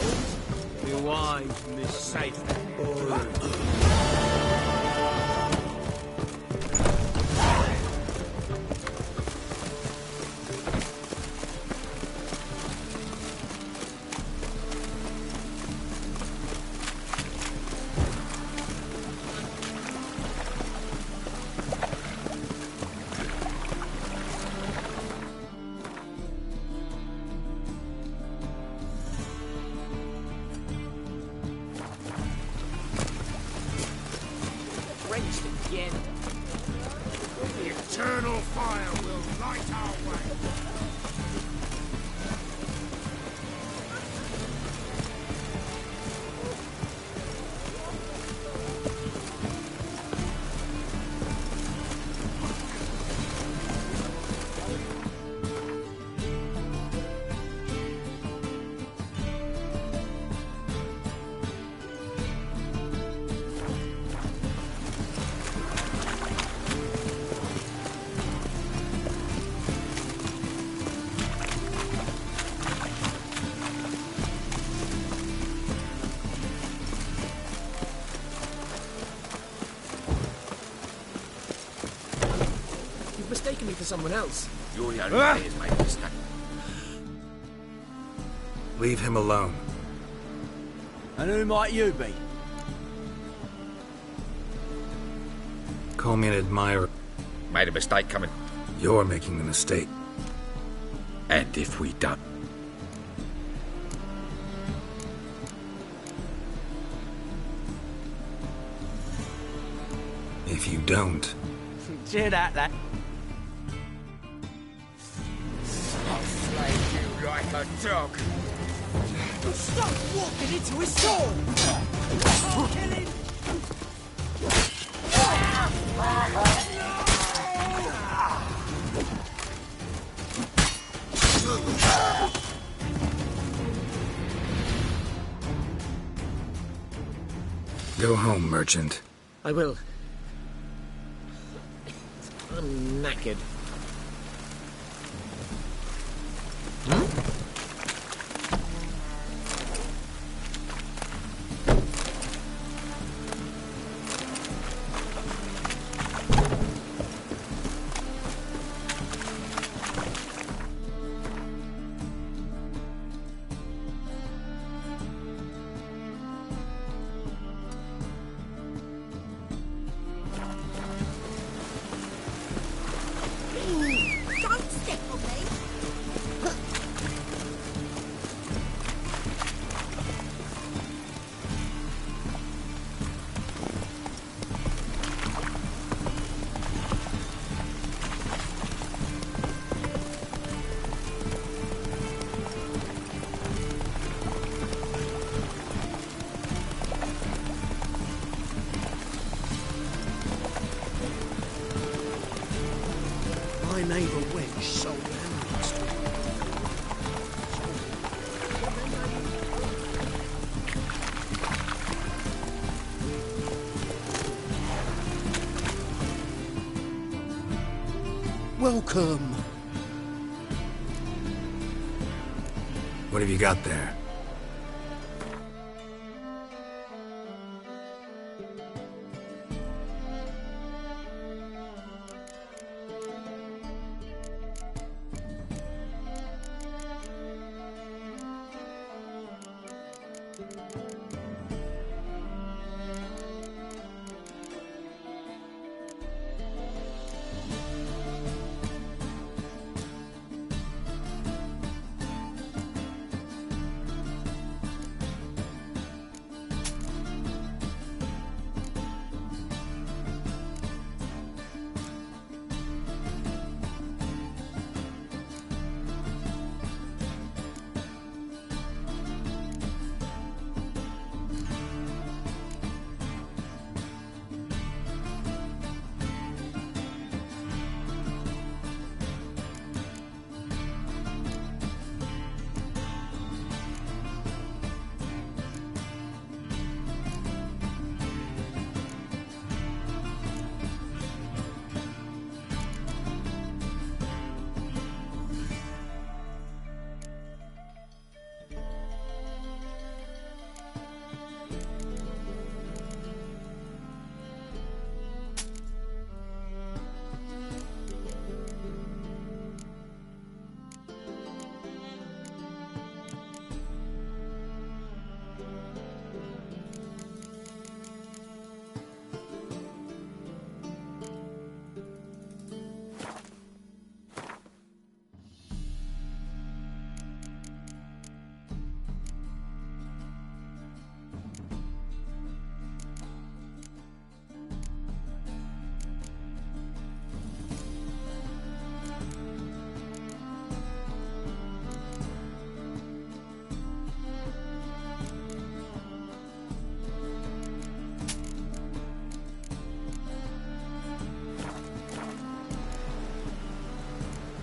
S7: be wise in this safe. Again.
S6: The eternal fire will light our way.
S18: Mistaken me for someone else.
S15: You're the only one who's made a mistake.
S4: Leave him alone.
S18: And who might you be?
S4: Call me an admirer.
S15: Made a mistake coming.
S4: You're making the mistake.
S15: And if we don't...
S4: If you don't...
S18: Cheer that, lad.
S15: I'll slay you like a dog.
S18: Stop walking into his soul! I'll kill him!
S4: Go home, merchant.
S18: I will. I'm knackered.
S17: Don't step on me.
S2: My neighbour Wedge sold land next to him. Welcome.
S4: What have you got there?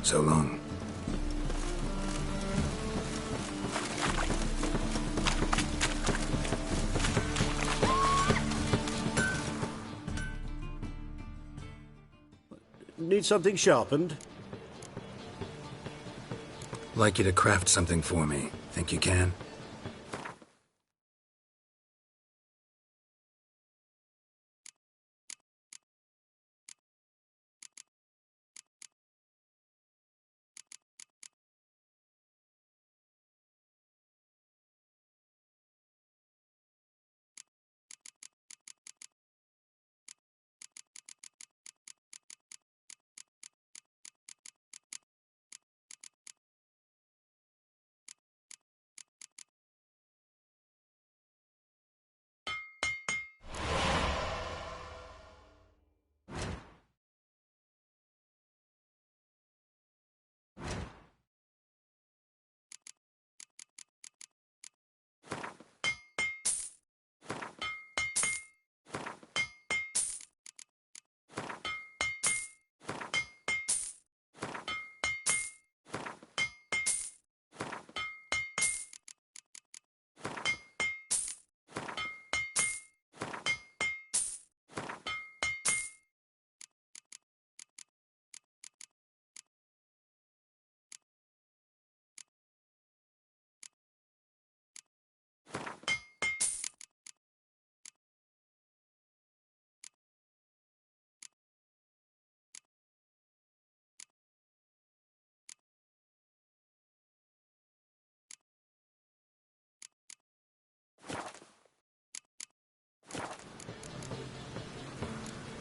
S4: So long.
S5: Need something sharpened?
S4: Like you to craft something for me. Think you can?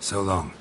S4: So long.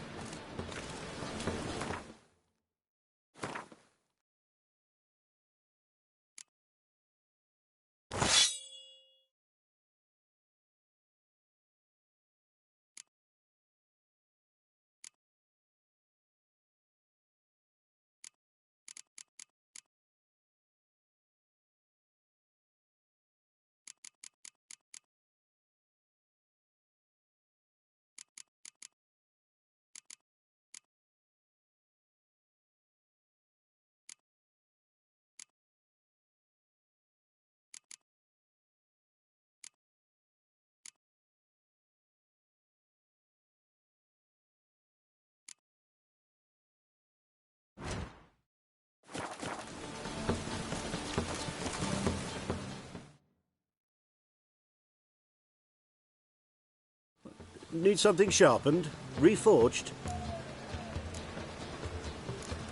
S5: Need something sharpened? Reforged?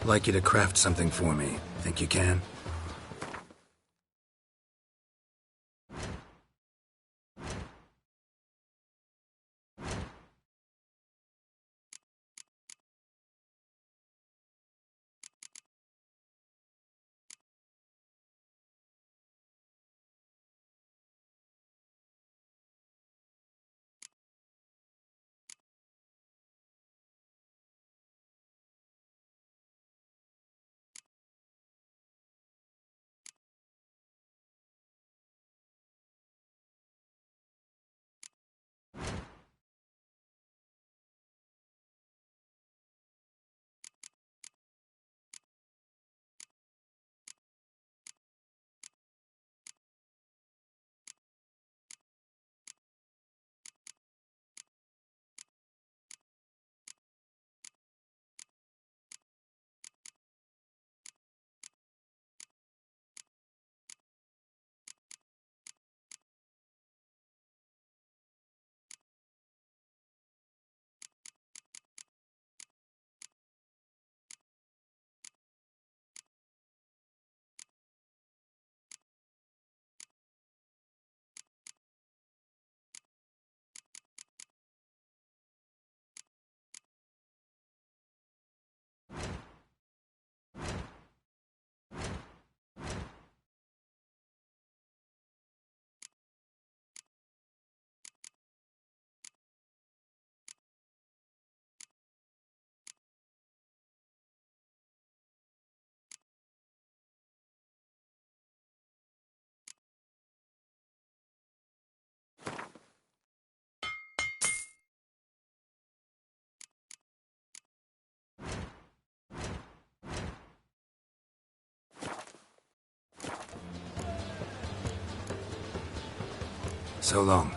S4: Like you to craft something for me. Think you can? So long.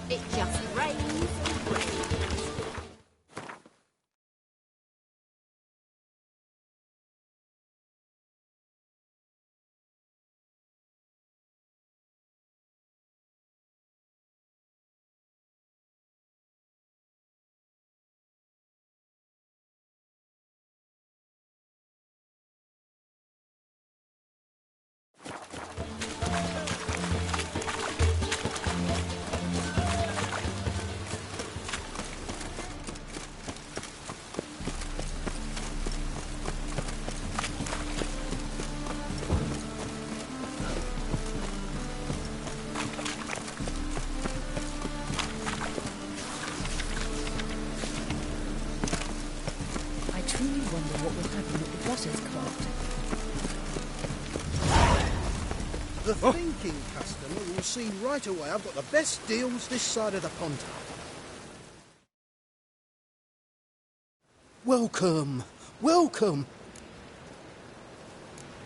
S19: It just rains and rains.
S2: The thinking customer will see right away I've got the best deals this side of the Ponto. Welcome, welcome.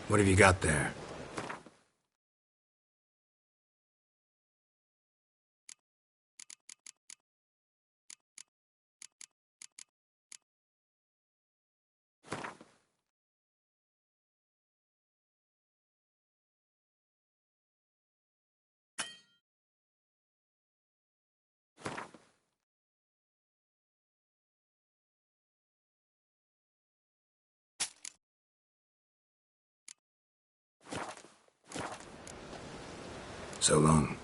S4: What have you got there? So long.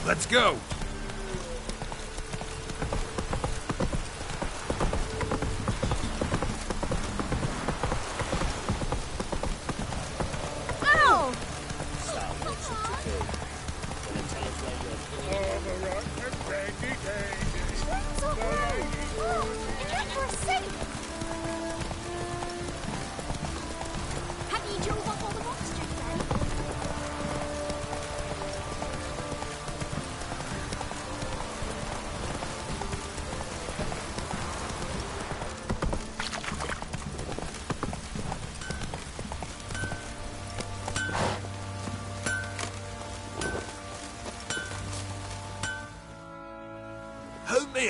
S15: Let's go!
S19: Ow! Trains are home! Oh, and yet you're safe! Have you drove up all the monsters then?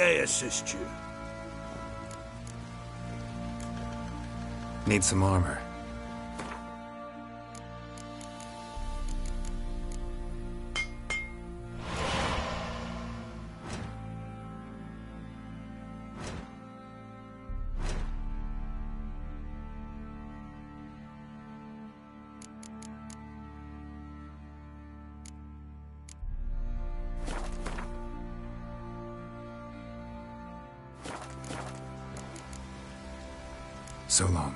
S5: may I assist you?
S4: Need some armor. So long.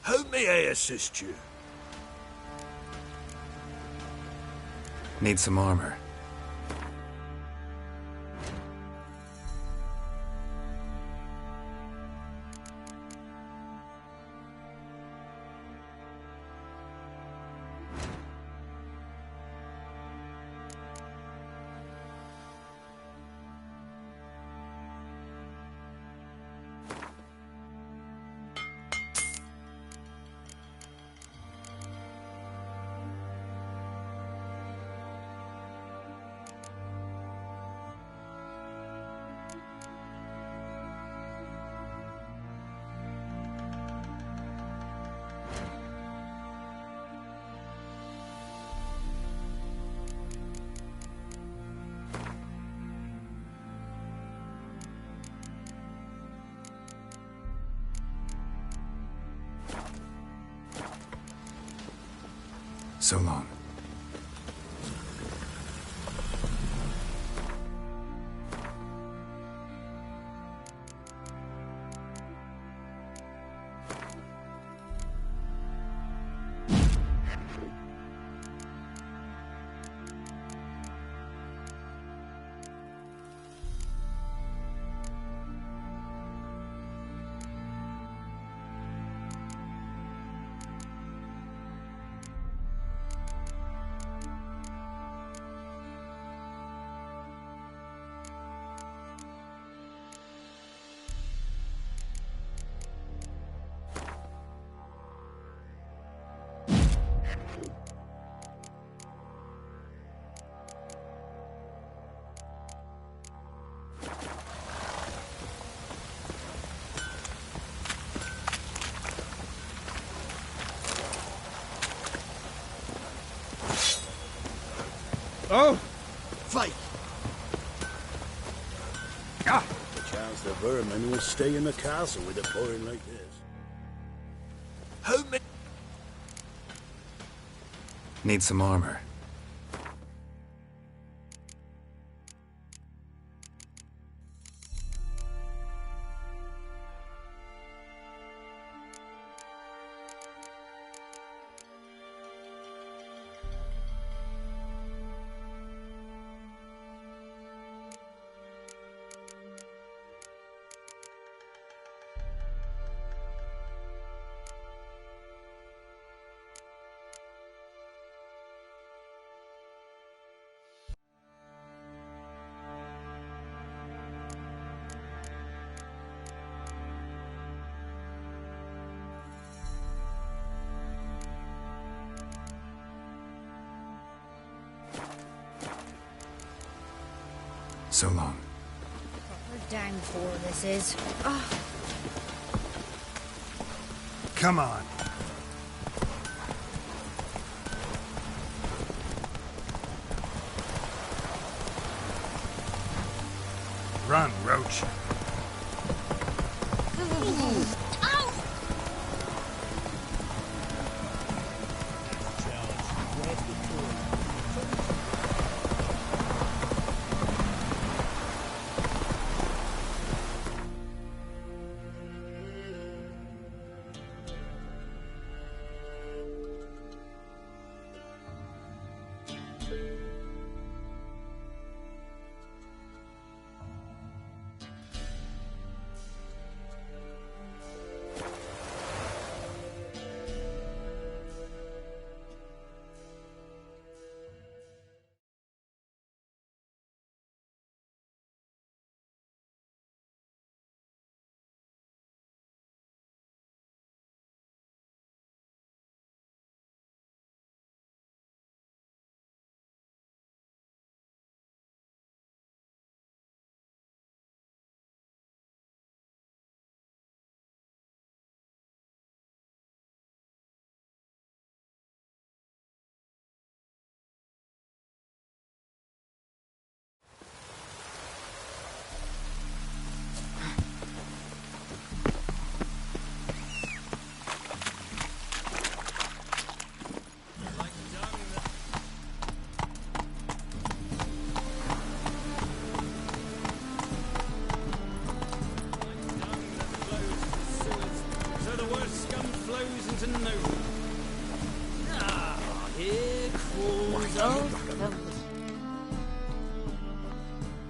S5: How may I assist you?
S4: Need some armor. So long.
S2: Oh! Fake!
S5: Ah! Chance the vermin will stay in the castle with it pouring like this. How many?
S4: Need some armor. So long.
S12: Proper dang fool this is. Oh.
S7: Come on. Run, Roach.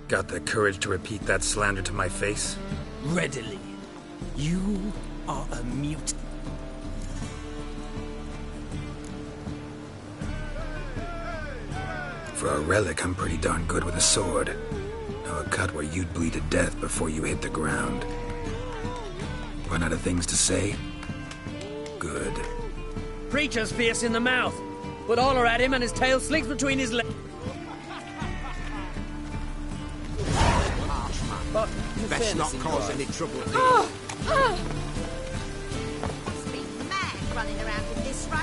S4: Got the courage to repeat that slander to my face?
S7: Readily. You are a mute.
S4: For a relic, I'm pretty darn good with a sword. Know a cut where you'd bleed to death before you hit the ground. Run out of things to say? Good.
S7: Preacher's fierce in the mouth, but holler at him and his tail slinks between his legs.
S6: But best not cause any trouble.
S19: Must be mad running around in this rain.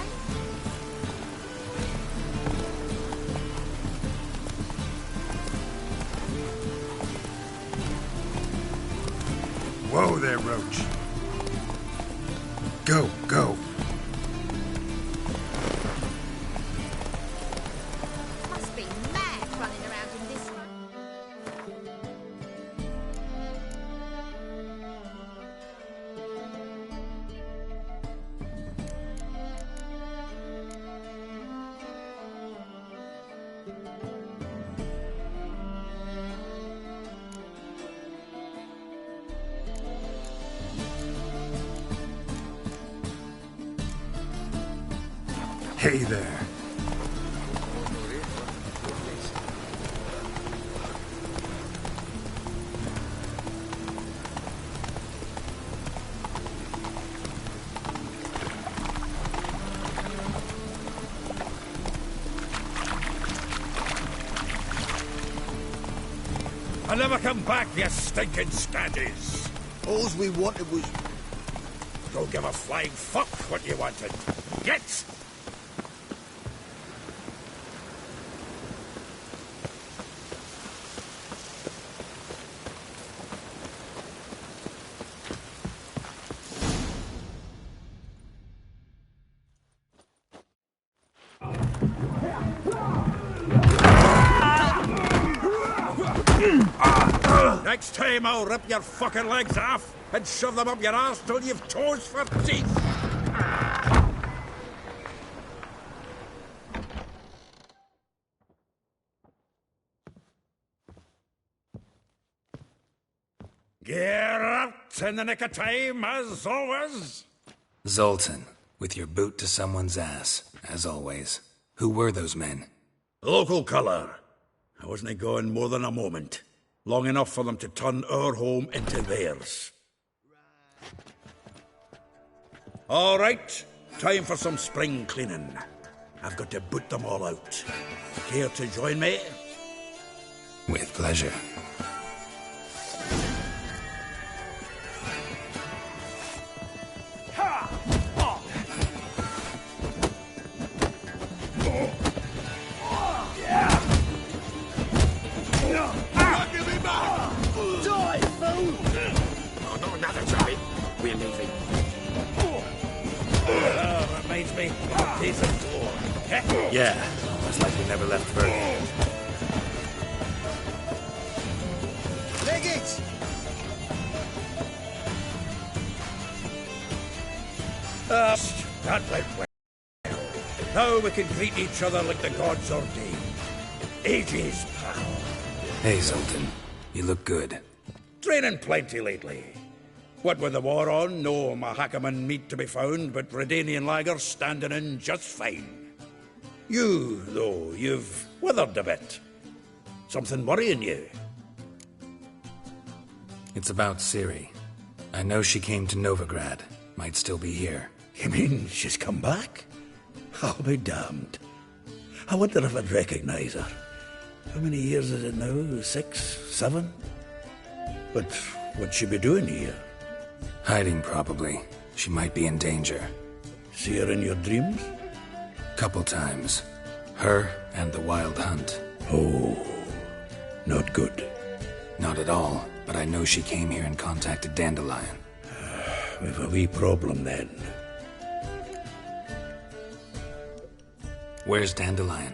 S4: Whoa there, Roach. Go, go.
S19: Must be mad running around in this rain.
S4: Hey there.
S11: I'll never come back, you stinking scaddies.
S2: All we wanted was...
S11: Don't give a flying fuck what you wanted. Get! Next time I'll rip your fucking legs off and shove them up your arse till you've toes for teeth. Get out in the nick of time, as always.
S4: Zoltan, with your boot to someone's ass, as always. Who were those men?
S11: Local colour. I wasn't gone more than a moment. Long enough for them to turn our home into theirs. All right, time for some spring cleaning. I've got to boot them all out. Care to join me?
S4: With pleasure.
S11: We're leaving. Reminds me of the days of war.
S4: Yeah, almost like we never left Bergen.
S2: Leg it!
S11: That went well. Now we can greet each other like the gods ordained. Ages, pal.
S4: Hey, Zoltan. You look good.
S11: Training plenty lately. What with the war on, no Mahakaman meat to be found, but Redanian lager standing in just fine. You, though, you've withered a bit. Something worrying you?
S4: It's about Ciri. I know she came to Novigrad. Might still be here.
S11: You mean she's come back? I'll be damned. I wonder if I'd recognize her. How many years is it now? 6, 7? But what'd she be doing here?
S4: Hiding, probably. She might be in danger.
S11: See her in your dreams?
S4: Couple times. Her and the Wild Hunt.
S11: Oh, not good.
S4: Not at all, but I know she came here and contacted Dandelion.
S11: We've a wee problem then.
S4: Where's Dandelion?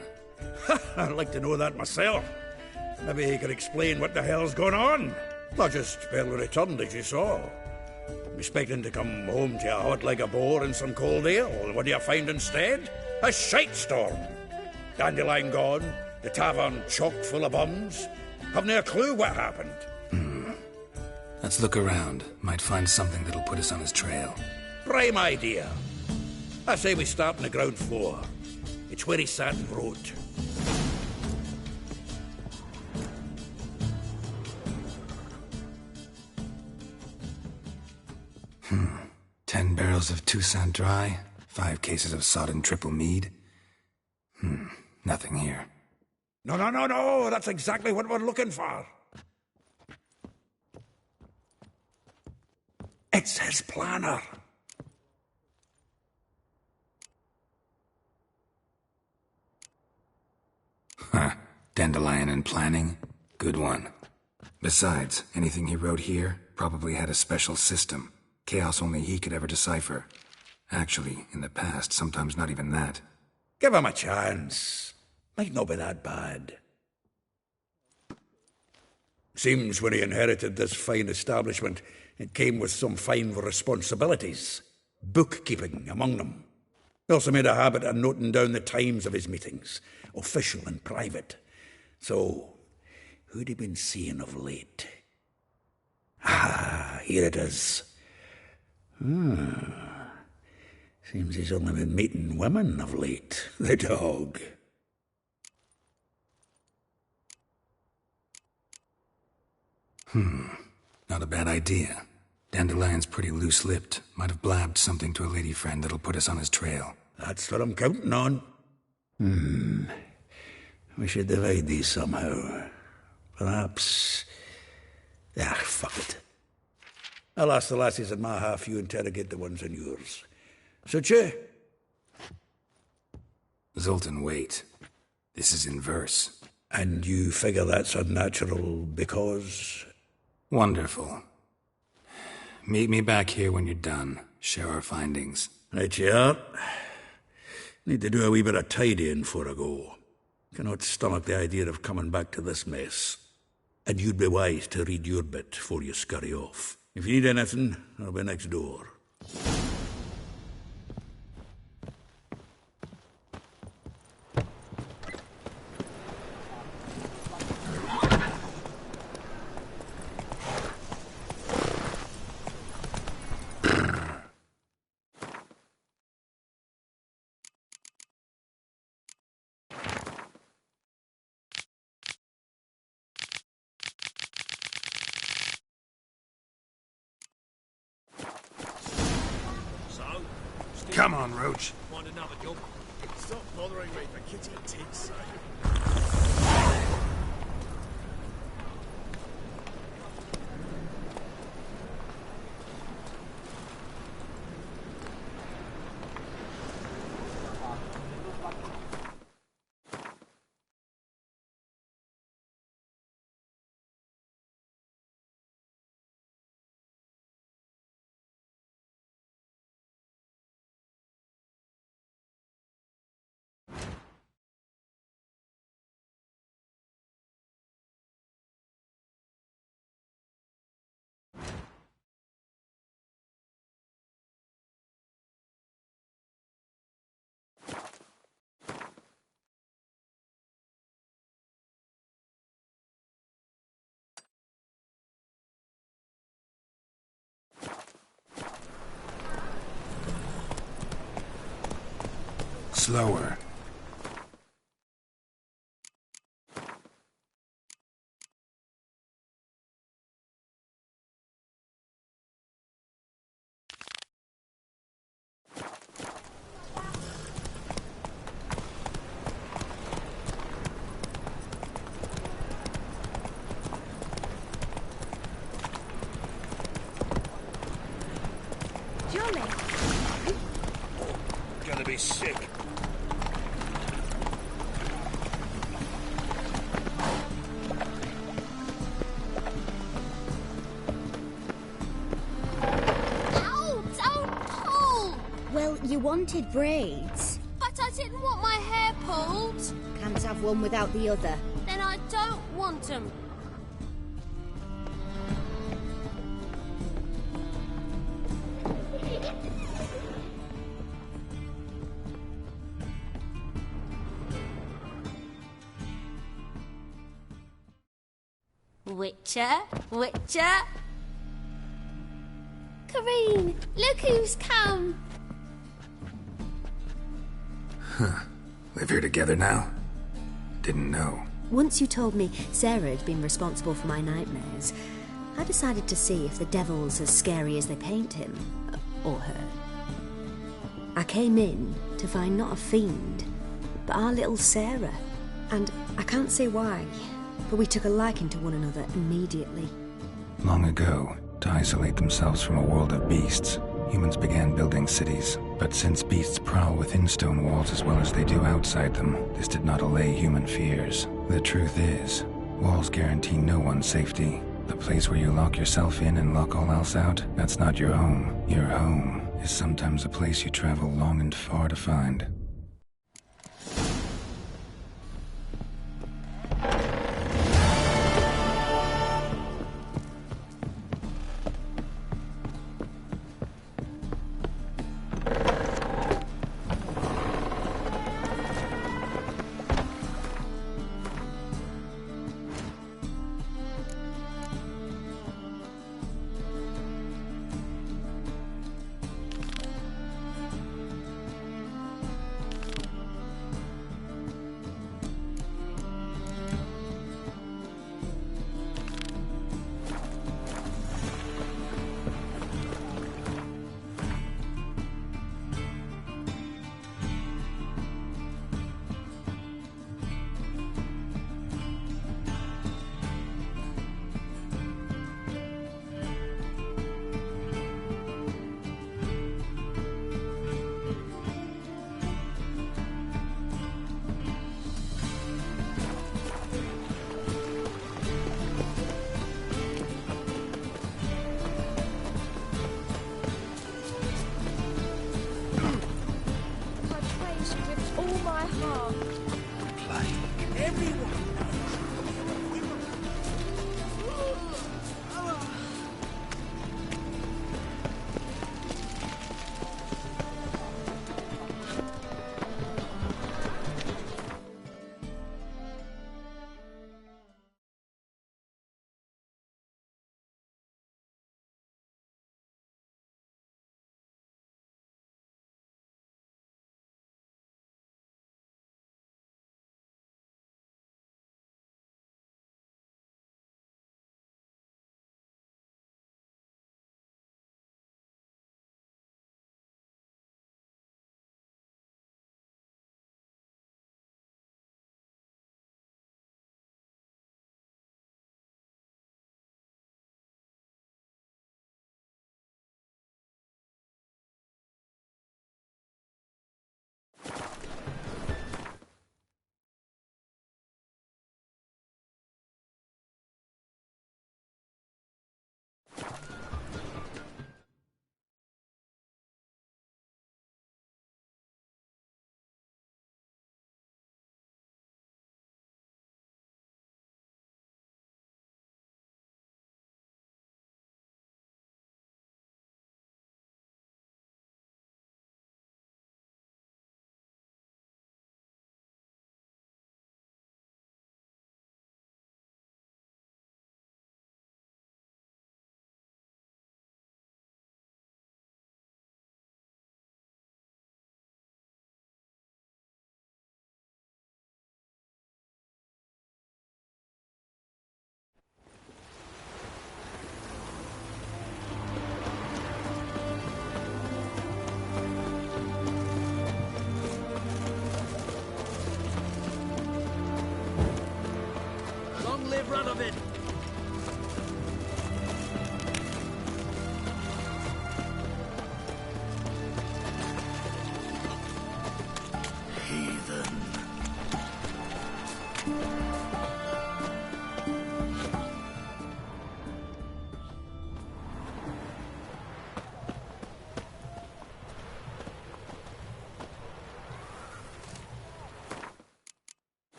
S11: I'd like to know that myself. Maybe he could explain what the hell's going on. Not just barely returned, as you saw. I'm expecting to come home to a hot like a boar and some cold ale. What do you find instead? A shite storm. Dandelion gone, the tavern chock full of bums, Have no clue what happened.
S4: Let's look around. Might find something that'll put us on his trail.
S11: Prime idea. I say we start on the ground floor. It's where he sat and wrote.
S4: Hmm. 10 barrels of Toussaint Dry, 5 cases of sodden triple mead. Nothing here.
S11: No, that's exactly what we're looking for. It's his planner.
S4: Huh. Dandelion and planning? Good one. Besides, anything he wrote here probably had a special system. Chaos only he could ever decipher. Actually, in the past, sometimes not even that.
S11: Give him a chance. Might not be that bad. Seems when he inherited this fine establishment, it came with some fine responsibilities. Bookkeeping among them. He also made a habit of noting down the times of his meetings, official and private. So, who'd he been seeing of late? Ah, here it is. Seems he's only been meeting women of late, the dog.
S4: Not a bad idea. Dandelion's pretty loose-lipped. Might have blabbed something to a lady friend that'll put us on his trail.
S11: That's what I'm counting on. We should divide these somehow. Perhaps... fuck it. I'll ask the lassies in my half, you interrogate the ones in yours. Suit you?
S4: Zoltan, wait. This is in verse.
S11: And you figure that's unnatural because...
S4: Wonderful. Meet me back here when you're done. Share our findings.
S11: Right you are. Need to do a wee bit of tidying before I go. Cannot stomach the idea of coming back to this mess. And you'd be wise to read your bit before you scurry off. If you need anything, I'll be next door.
S4: Come on, Roach.
S7: Want another job?
S2: Stop bothering me for Kitty and Teek's sake.
S4: Slower.
S19: Johnny!
S11: Gonna be sick.
S17: Ow! Don't pull!
S19: Well, you wanted braids.
S17: But I didn't want my hair pulled.
S19: Can't have one without the other.
S17: Then I don't want them. Witcher, Witcher. Kareen, look who's come.
S4: Huh. Live here together now? Didn't know.
S20: Once you told me Sarah had been responsible for my nightmares, I decided to see if the devil's as scary as they paint him. Or her. I came in to find not a fiend, but our little Sarah. And I can't say why, but we took a liking to one another immediately.
S4: Long ago, to isolate themselves from a world of beasts, humans began building cities. But since beasts prowl within stone walls as well as they do outside them, this did not allay human fears. The truth is, walls guarantee no one's safety. The place where you lock yourself in and lock all else out, that's not your home. Your home is sometimes a place you travel long and far to find.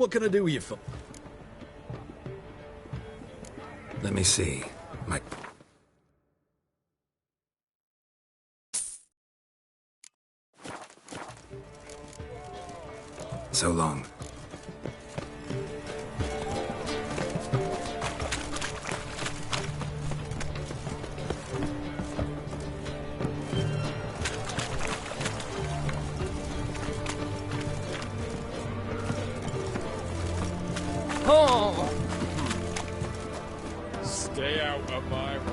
S21: What can I do with you for?
S4: Let me see. So long.
S15: Oh! Stay out of my way.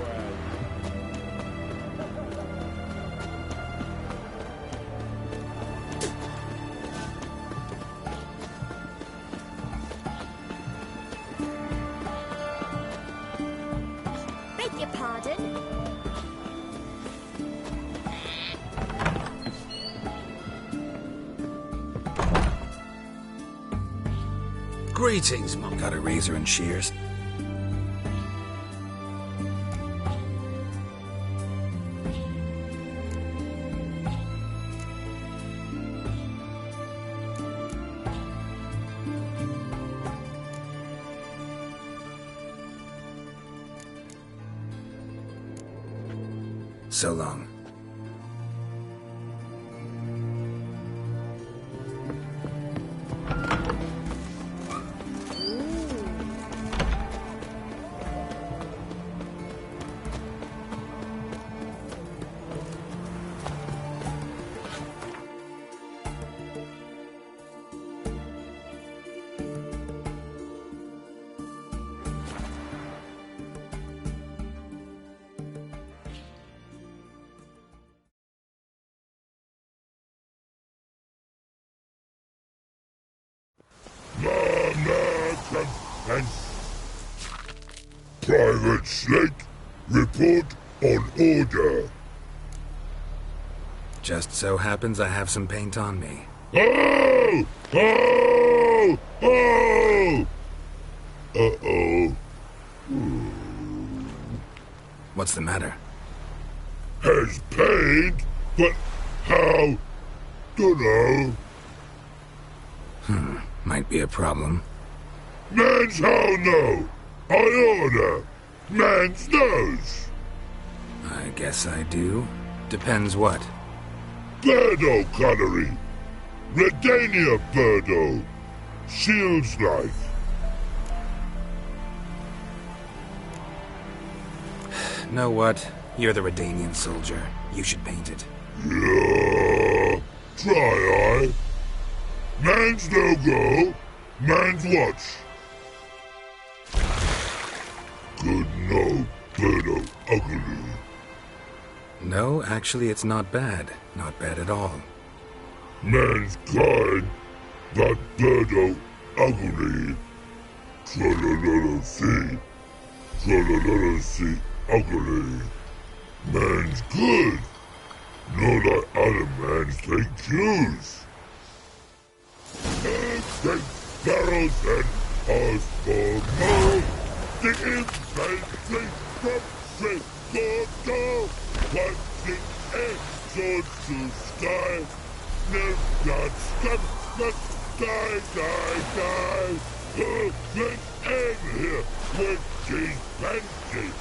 S19: Beg your pardon?
S21: Greetings, Mum.
S4: Got a razor and shears? So long.
S22: Private Slate, report on order.
S4: Just so happens I have some paint on me.
S22: Oh! Oh! Oh! Uh-oh.
S4: What's the matter?
S22: Has paint, but how? Dunno.
S4: Might be a problem.
S22: Man's how no? I order. Man's nose.
S4: I guess I do. Depends what.
S22: Birdo colory. Redania Birdo. Shields life.
S4: Know what? You're the Redanian soldier. You should paint it.
S22: Yeah. Try I. Man's no go. Man's watch. Good no, Birdo ugly.
S4: No, actually it's not bad. Not bad at all.
S22: Man's kind, but Birdo ugly. Trollololo see. Trollololo see ugly. Man's good. No like other man's take cues. Take barrels and pause for more. The infantry from straight go. Watching episodes to sky. Never not stop, but die. Movement in here with these bandits.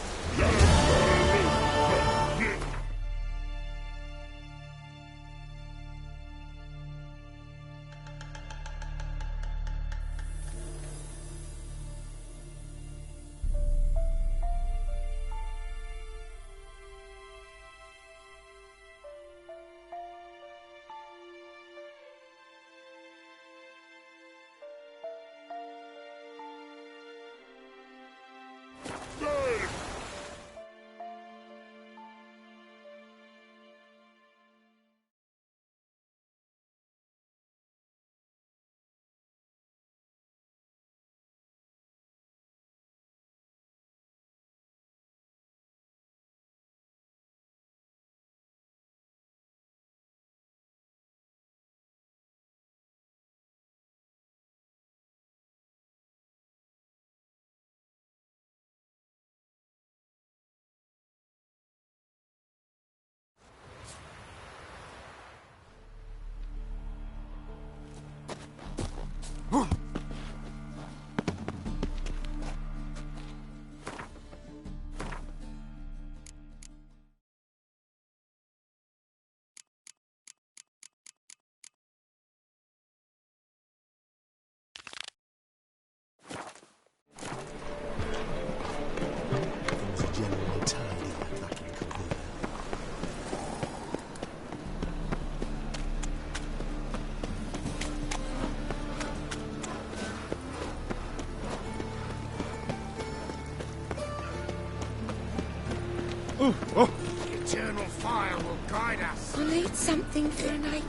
S6: The eternal fire will guide us.
S16: I'll eat something for a night.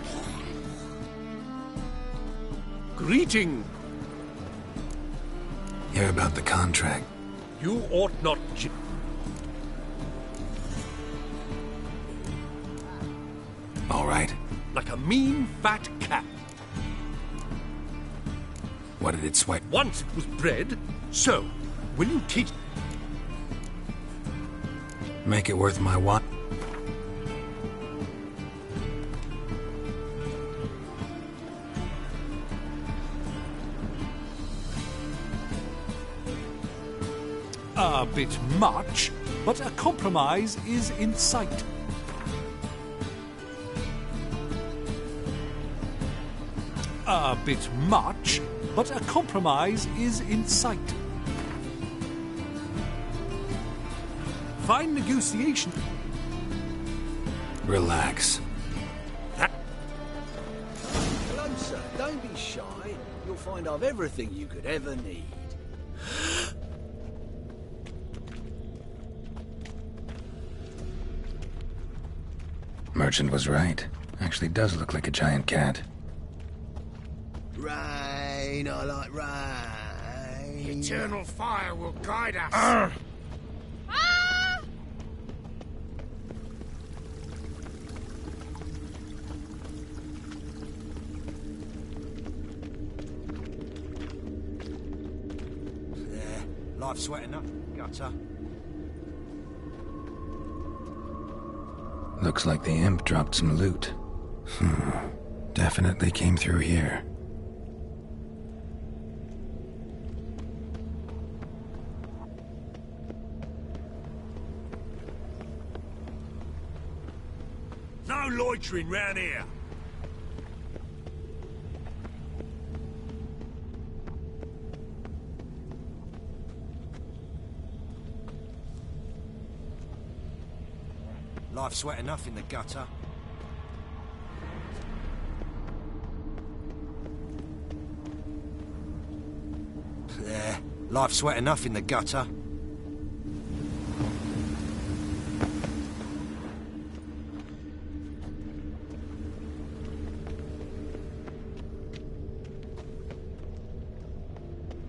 S1: Greeting.
S4: Hear about the contract.
S1: You ought not...
S4: All right.
S1: Like a mean, fat cat.
S4: What did it swipe?
S1: Once it was bred, so when you teach...
S4: Make it worth my while.
S1: A bit much, but a compromise is in sight. A bit much, but a compromise is in sight. Fine negotiation.
S4: Relax.
S21: Hello, sir. Don't be shy. You'll find I've everything you could ever need.
S4: Merchant was right. Actually does look like a giant cat.
S2: Rain, I like rain.
S6: The eternal fire will guide us.
S9: There. Life's wet enough. Gutter.
S4: Looks like the imp dropped some loot. Definitely came through here.
S1: No loitering round here.
S9: Life's wet enough in the gutter. There. Life's wet enough in the gutter.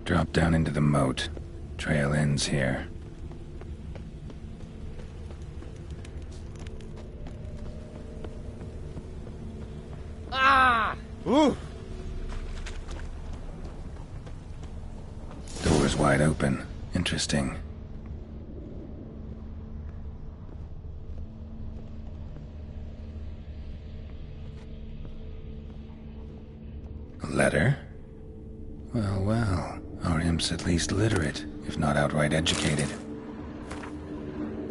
S4: Drop down into the moat. Trail ends here.
S6: Ah! Ooh!
S4: Door's wide open. Interesting. A letter? Well, well. Our imp's at least literate, if not outright educated.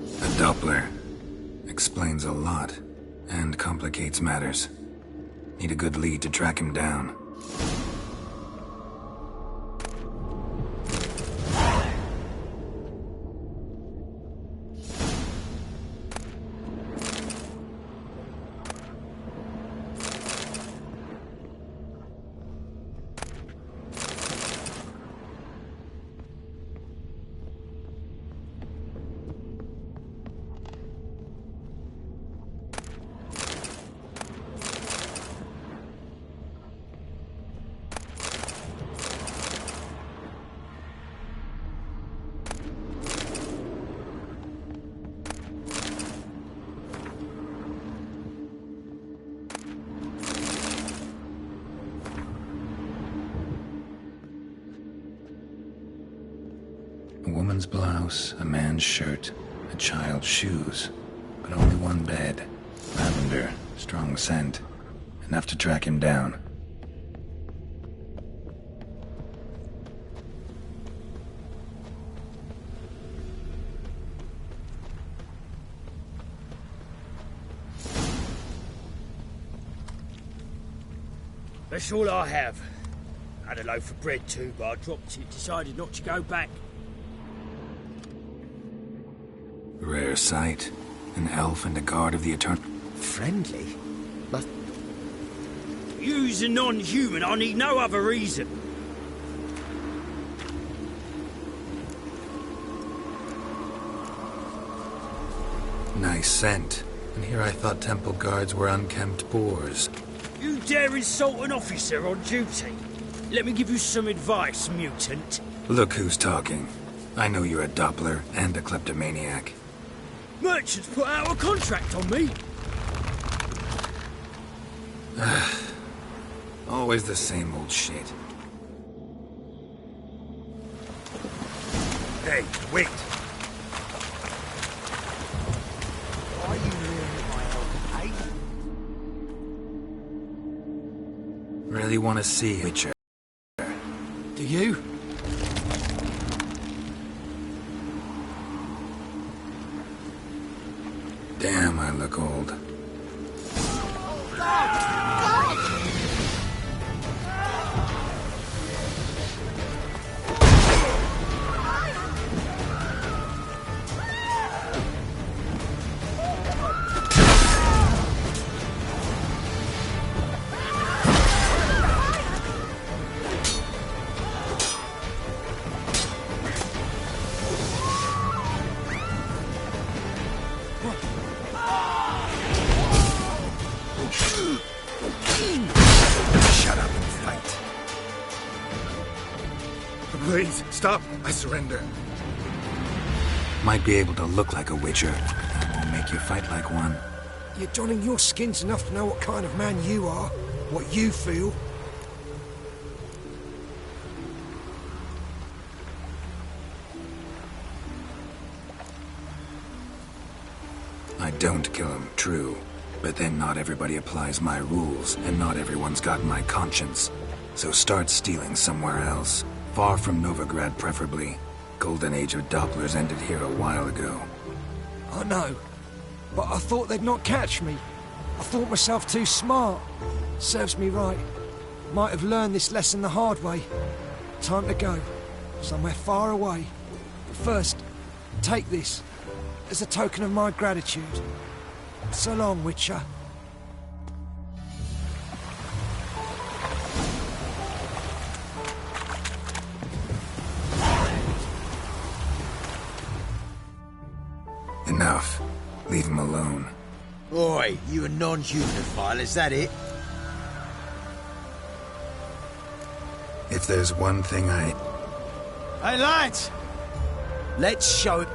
S4: A Doppler. Explains a lot, and complicates matters. Need a good lead to track him down. A woman's blouse, a man's shirt, a child's shoes, but only one bed. Lavender, strong scent, enough to track him down.
S21: That's all I have. Had a loaf of bread too, but I dropped it, decided not to go back.
S4: Rare sight. An elf and a guard of the Eternal...
S9: Friendly? But...
S21: You's a non-human, I need no other reason.
S4: scent. And here I thought temple guards were unkempt boors.
S21: You dare insult an officer on duty? Let me give you some advice, mutant.
S4: Look who's talking. I know you're a Doppler and a kleptomaniac.
S21: Merchants put out a contract on me.
S4: Always the same old shit.
S9: Hey, wait.
S18: Are you really my own, eh?
S4: Really want to see Witcher.
S9: Do you?
S4: Damn, I look old.
S9: Shut up and fight. Please, stop. I surrender.
S4: Might be able to look like a Witcher. That won't make you fight like one.
S9: You're donning your skins enough to know what kind of man you are, what you feel.
S4: I don't kill him, true. But then not everybody applies my rules, and not everyone's got my conscience. So start stealing somewhere else. Far from Novigrad, preferably. Golden age of Dopplers ended here a while ago.
S9: I know, but I thought they'd not catch me. I thought myself too smart. Serves me right. Might have learned this lesson the hard way. Time to go. Somewhere far away. But first, take this as a token of my gratitude. So long, Witcher.
S4: Enough. Leave him alone.
S6: Oi, you a non-humophile, is that it?
S4: If there's one thing I...
S6: Hey, lads! Let's show it.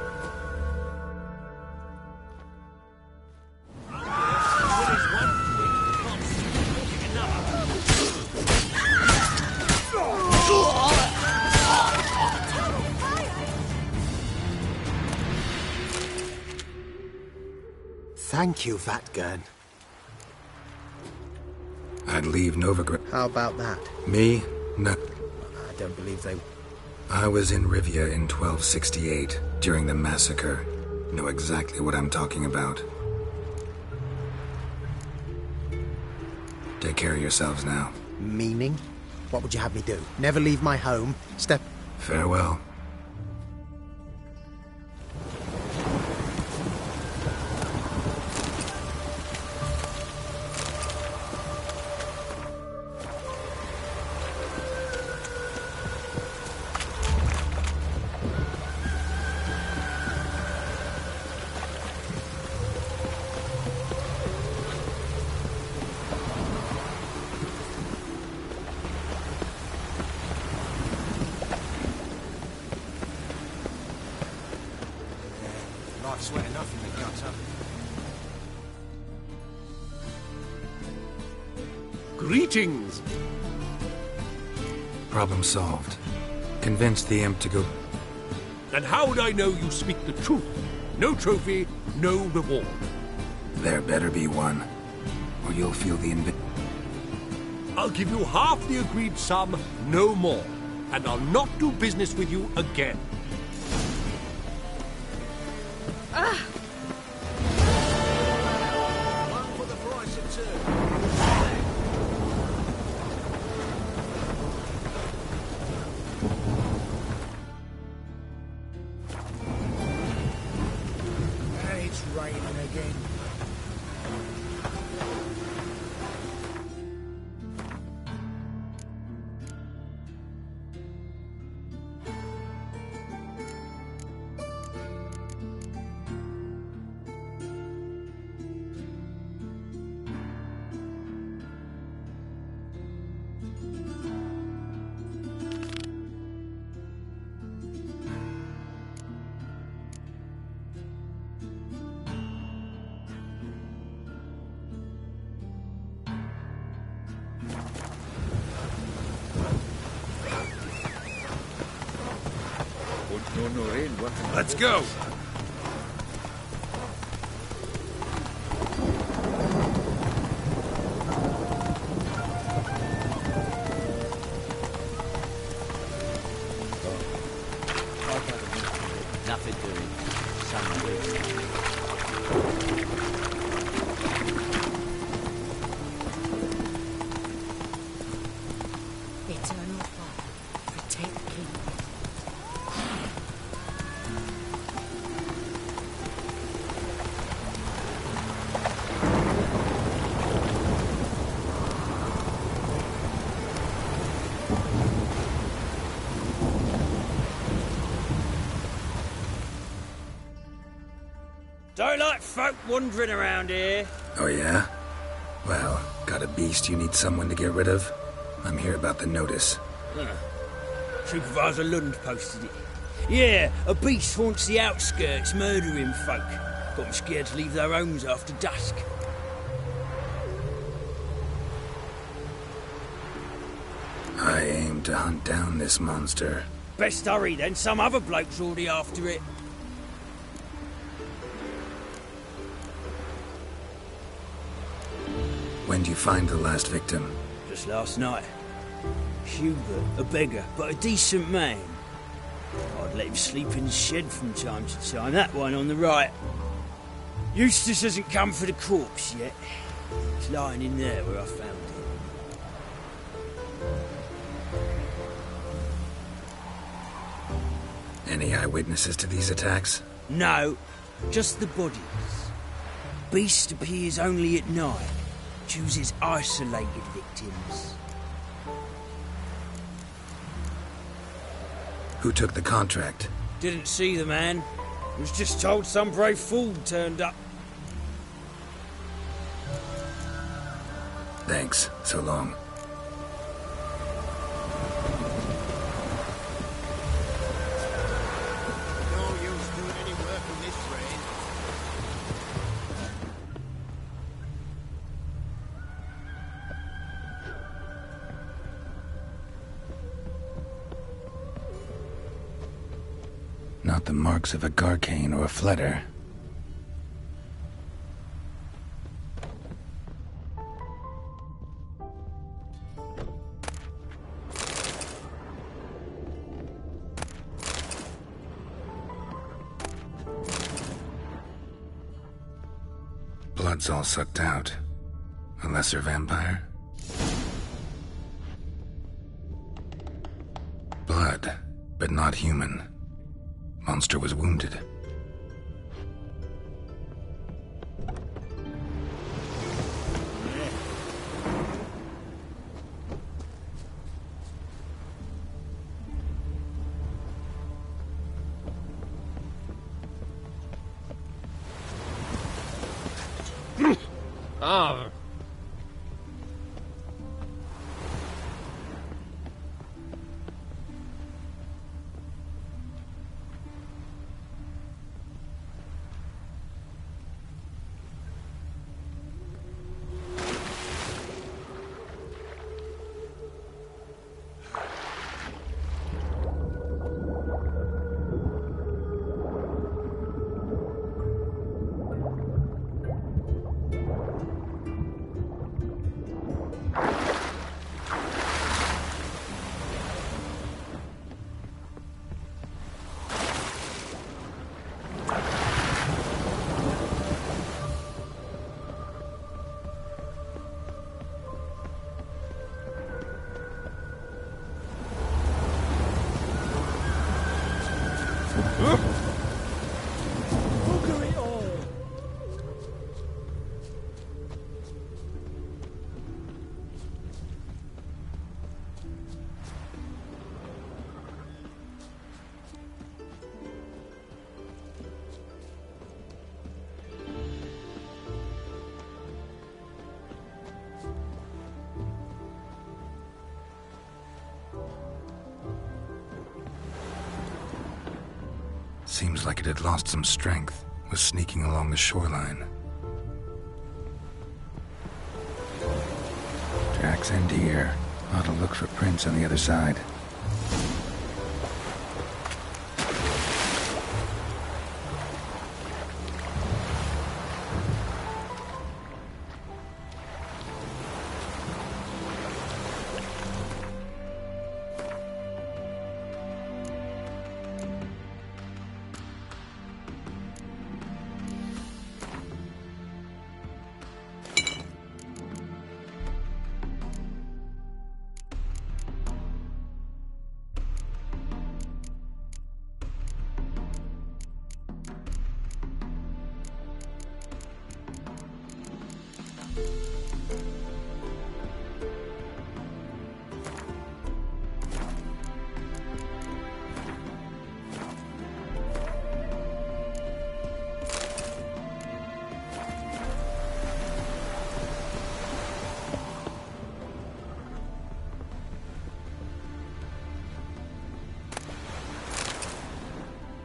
S9: Thank you, Vatgern.
S4: I'd leave Novigrad.
S9: How about that?
S4: Me? No.
S9: I don't believe they...
S4: I was in Rivia in 1268, during the massacre. Know exactly what I'm talking about. Take care of yourselves now.
S9: Meaning? What would you have me do? Never leave my home? Step...
S4: Farewell.
S9: Life's wet enough in the gutter.
S22: Greetings!
S4: Problem solved. Convince the imp to go...
S22: And how would I know you speak the truth? No trophy, no reward.
S4: There better be one, or you'll feel the
S22: I'll give you half the agreed sum, no more. And I'll not do business with you again.
S18: It's raining again.
S22: Let's go!
S8: Nothing doing. Some weeks.
S16: Eternal fire. Protect King.
S21: Don't like folk wandering around here.
S4: Oh, yeah? Well, got a beast you need someone to get rid of? I'm here about the notice.
S21: Supervisor Lund posted it. Yeah, a beast haunts the outskirts, murdering folk. Got them scared to leave their homes after dusk.
S4: I aim to hunt down this monster.
S21: Best hurry then, some other bloke's already after it.
S4: When do you find the last victim?
S21: Just last night. Hubert, a beggar, but a decent man. I'd let him sleep in his shed from time to time, that one on the right. Eustace hasn't come for the corpse yet. It's lying in there where I found it.
S4: Any eyewitnesses to these attacks?
S21: No, just the bodies. Beast appears only at night. Chooses isolated victims.
S4: Who took the contract?
S21: Didn't see the man. Was just told some brave fool turned up.
S4: Thanks. So long.
S2: No use doing any work in this rain.
S4: Not the marks of a Garcane or a Fletter. Blood's all sucked out. A lesser vampire? Blood, but not human. Monster was wounded.
S22: Ah.
S18: Booger it all!
S4: Seems like it had lost some strength, was sneaking along the shoreline. Tracks end here. Ought to look for prints on the other side.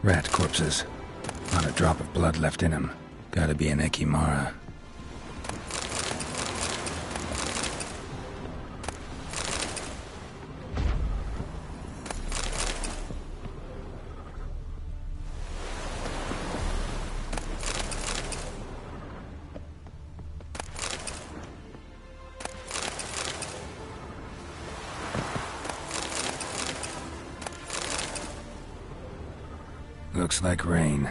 S4: Rat corpses. Not a drop of blood left in them. Gotta be an Ekimara. Looks like rain.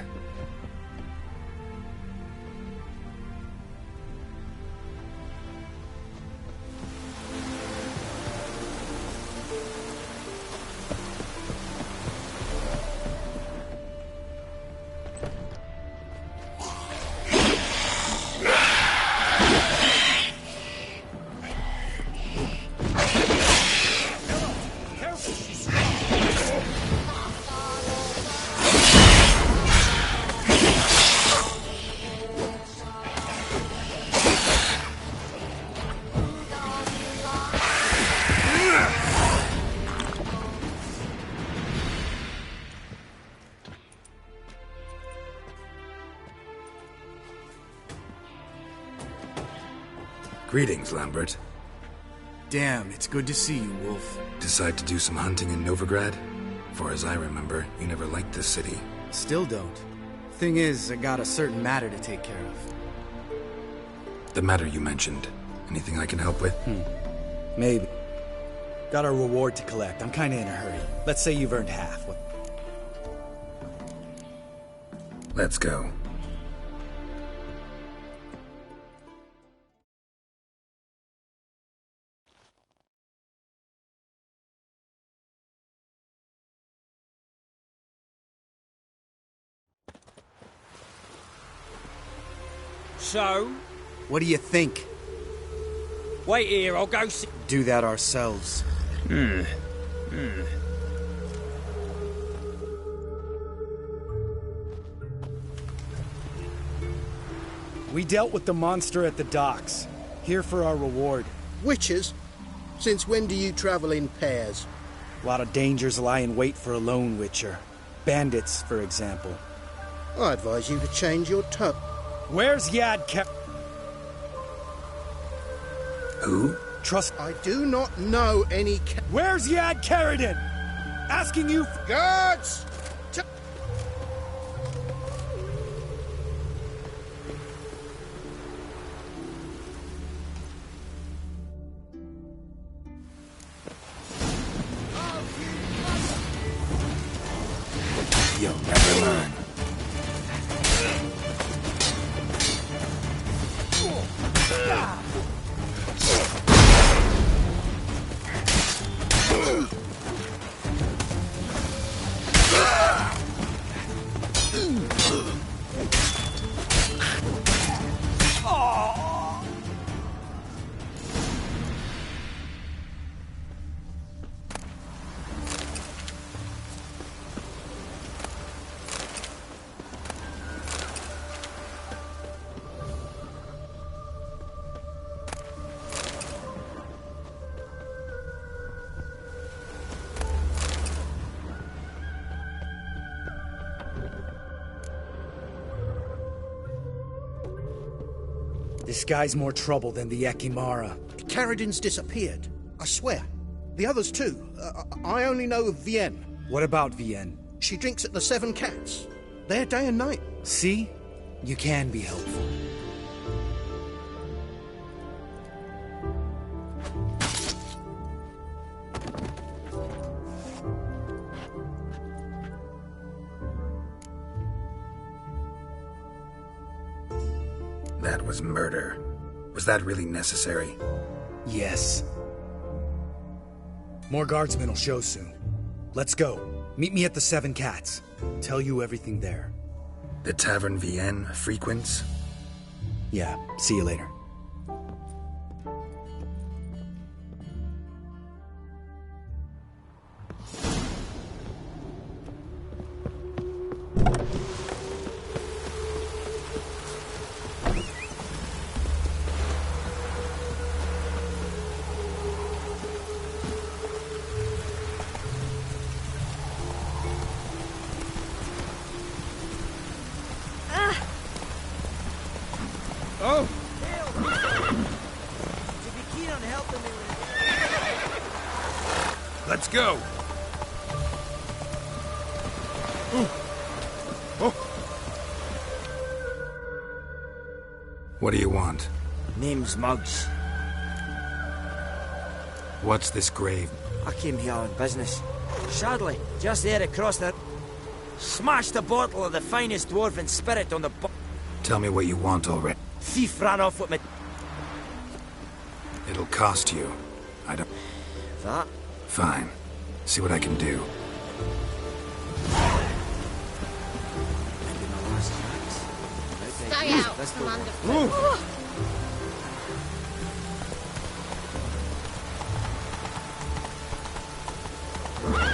S4: Greetings, Lambert.
S3: Damn, it's good to see you, Wolf.
S4: Decide to do some hunting in Novigrad? Far as I remember, you never liked this city.
S3: Still don't. Thing is, I got a certain matter to take care of.
S4: The matter you mentioned. Anything I can help with?
S3: Maybe. Got a reward to collect. I'm kinda in a hurry. Let's say you've earned half.
S4: Let's go.
S21: So?
S3: What do you think?
S21: Wait here, I'll go see...
S3: Do that ourselves. We dealt with the monster at the docks. Here for our reward.
S2: Witches? Since when do you travel in pairs?
S3: A lot of dangers lie in wait for a lone witcher. Bandits, for example.
S2: I advise you to change your tone.
S3: Where's Yad
S4: Who?
S2: Trust. I do not know any.
S3: Where's Yad Karadin? Asking you.
S2: Guards!
S4: You'll never learn.
S3: This guy's more trouble than the Ekimara.
S2: Karadin's disappeared. I swear. The others too. I only know of Vienne.
S3: What about Vienne?
S2: She drinks at the Seven Cats. There day and night.
S3: See? You can be helpful.
S4: That was murder. Was that really necessary?
S3: Yes. More guardsmen will show soon. Let's go. Meet me at the Seven Cats. Tell you everything there.
S4: The Tavern Vienne frequents?
S3: Yeah, see you later.
S21: Oh!
S18: To be keen on helping me with
S22: Let's go. Oh.
S4: What do you want?
S18: Name's Muggs.
S4: What's this grave?
S18: I came here on business. Sadly, just there across the... Smashed a bottle of the finest dwarven spirit on the...
S4: Tell me what you want already.
S18: Thief ran off with me.
S4: It'll cost you. I don't...
S18: That?
S4: Fine. See what I can do.
S17: Stay out, Commander.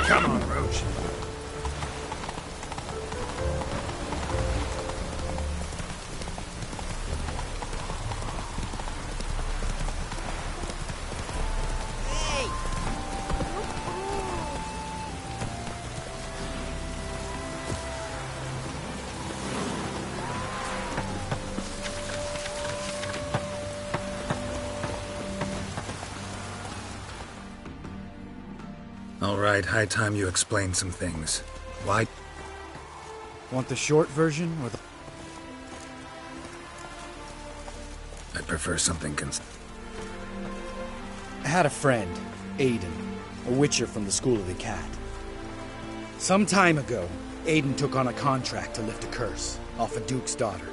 S22: Come on, Roach.
S4: All right, high time you explain some things. Why?
S3: Want the short version or the...
S4: I prefer something
S3: I had a friend, Aiden, a witcher from the School of the Cat. Some time ago, Aiden took on a contract to lift a curse off a duke's daughter.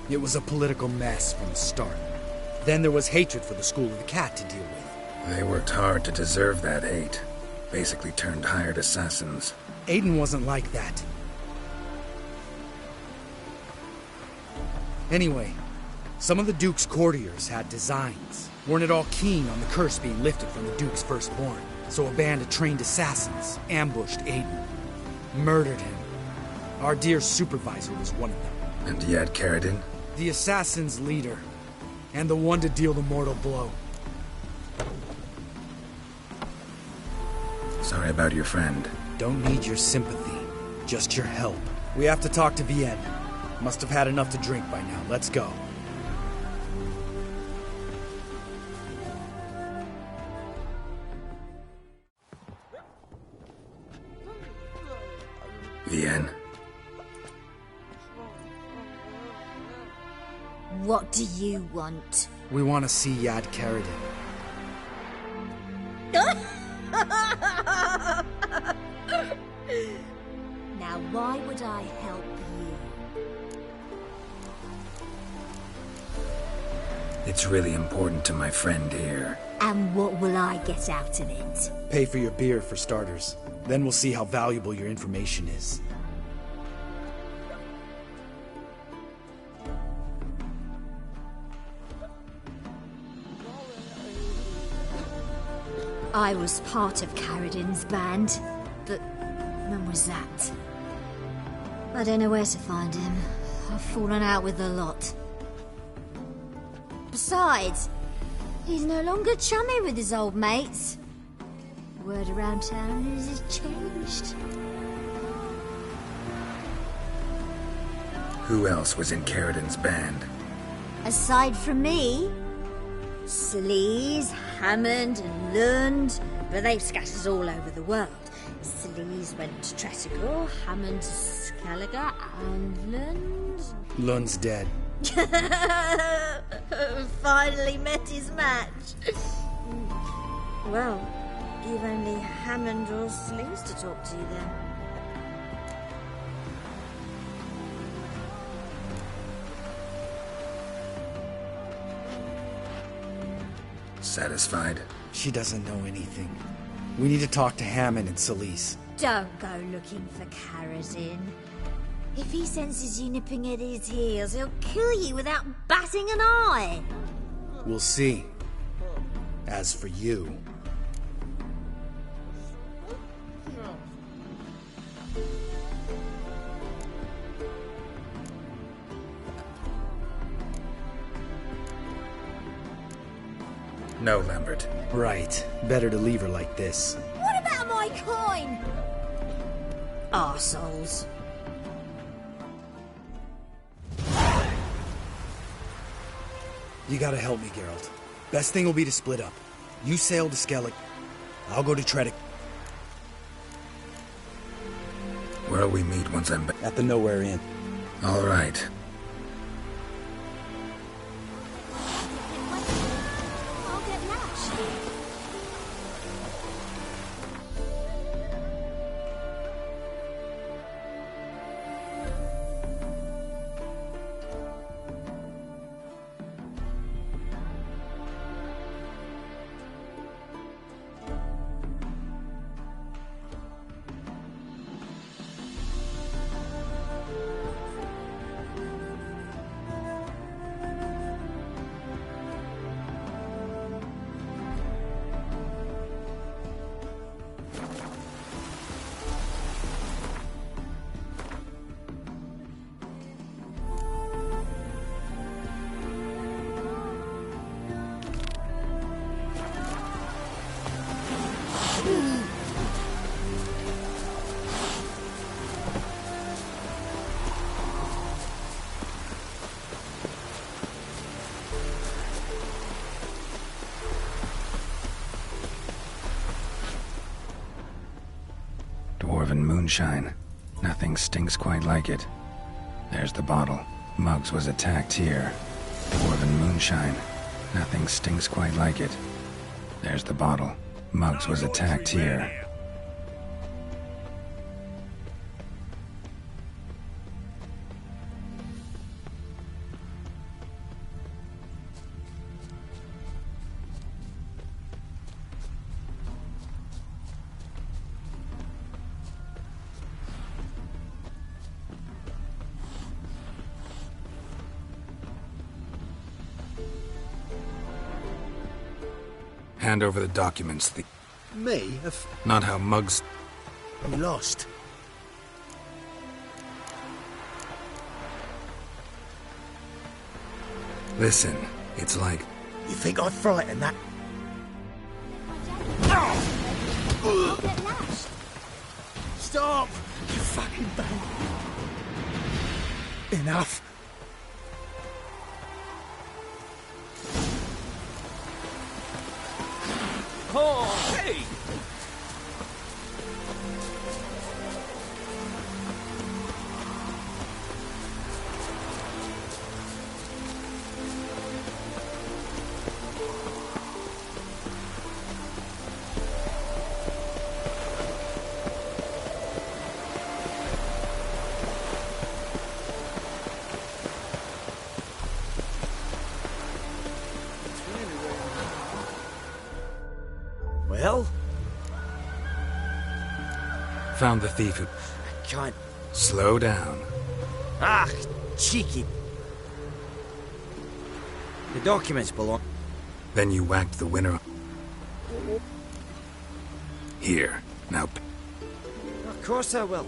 S3: It was a political mess from the start. Then there was hatred for the School of the Cat to deal with.
S4: They worked hard to deserve that hate. Basically turned hired assassins.
S3: Aiden wasn't like that. Anyway, some of the Duke's courtiers had designs. Weren't at all keen on the curse being lifted from the Duke's firstborn. So a band of trained assassins ambushed Aiden. Murdered him. Our dear supervisor was one of them.
S4: And Yad Karadin?
S3: The assassin's leader. And the one to deal the mortal blow.
S4: Sorry about your friend.
S3: Don't need your sympathy, just your help. We have to talk to Vienne. Must have had enough to drink by now. Let's go.
S4: Vienne.
S20: What do you want?
S3: We want to see Yad Karadin.
S20: Now, why would I help you?
S4: It's really important to my friend here.
S20: And what will I get out of it?
S3: Pay for your beer, for starters. Then we'll see how valuable your information is.
S20: I was part of Karadin's band, but when was that? I don't know where to find him. I've fallen out with a lot. Besides, he's no longer chummy with his old mates. Word around town is he's changed.
S4: Who else was in Karadin's band?
S20: Aside from me, Sleaze, Hammond and Lund, but they've scattered all over the world. Sleaze went to Tretogor, Hammond to Skellige, and Lund...
S3: Lund's dead.
S20: Finally met his match. Well, you've only Hammond or Sleaze to talk to then.
S4: Satisfied?
S3: She doesn't know anything. We need to talk to Hammond and Sleaze.
S20: Don't go looking for Karadin. If he senses you nipping at his heels, he'll kill you without batting an eye.
S3: We'll see. As for you...
S4: No, Lambert.
S3: Right. Better to leave her like this.
S20: What about my coin? Arseholes.
S3: You gotta help me, Geralt. Best thing will be to split up. You sail to Skellig. I'll go to Tredic.
S4: Where'll we meet once I'm back?
S3: At the Nowhere Inn.
S4: All right.
S19: I'll get lashed.
S4: Dwarven moonshine. Nothing stinks quite like it. There's the bottle. Muggs was attacked here. Dwarven moonshine. Nothing stinks quite like it. There's the bottle. Muggs was attacked here. Hand over the documents.
S2: Me?
S4: Not how Muggs...
S2: You lost.
S4: Listen, it's like...
S2: You think I'd frighten that?
S19: I'll get lashed.
S2: Stop! You fucking bang. Enough.
S7: Oh, hey!
S18: Well?
S4: Found the thief who...
S18: I can't...
S4: Slow down.
S18: Ah, cheeky. The documents belong...
S4: Then you whacked the winner. Here. Now...
S18: Of course I will.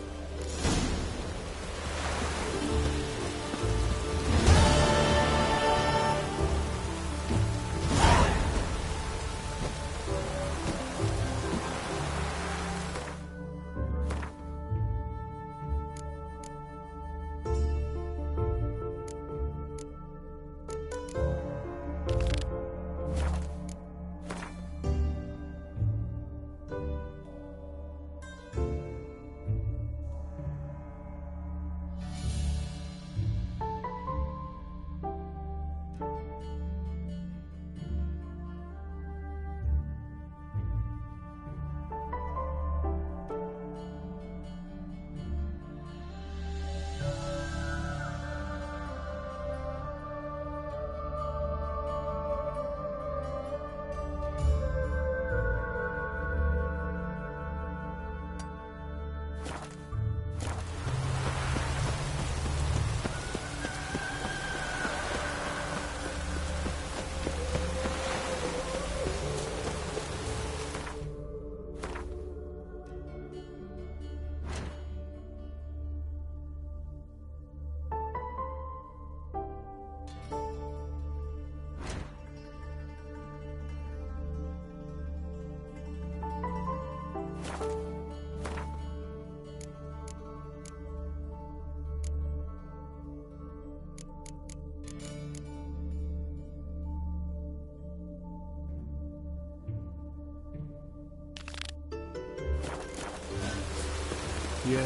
S22: Yeah,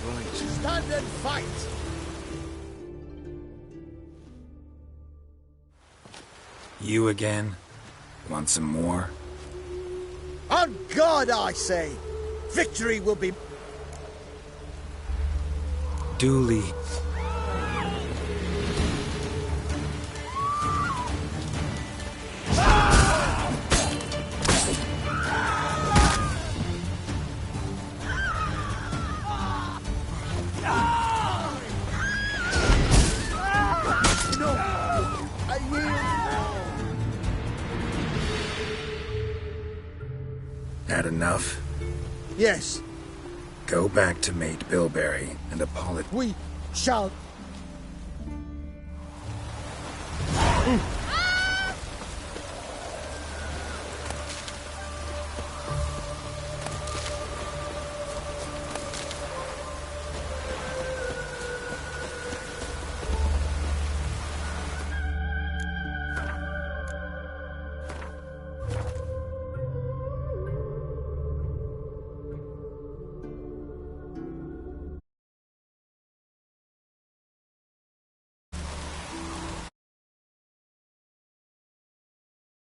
S22: right.
S2: Stand and fight!
S4: You again? Want some more?
S2: On God, I say! Victory will be...
S4: Duly. Had enough?
S2: Yes.
S4: Go back to Mate Bilberry and apologize.
S2: We shall...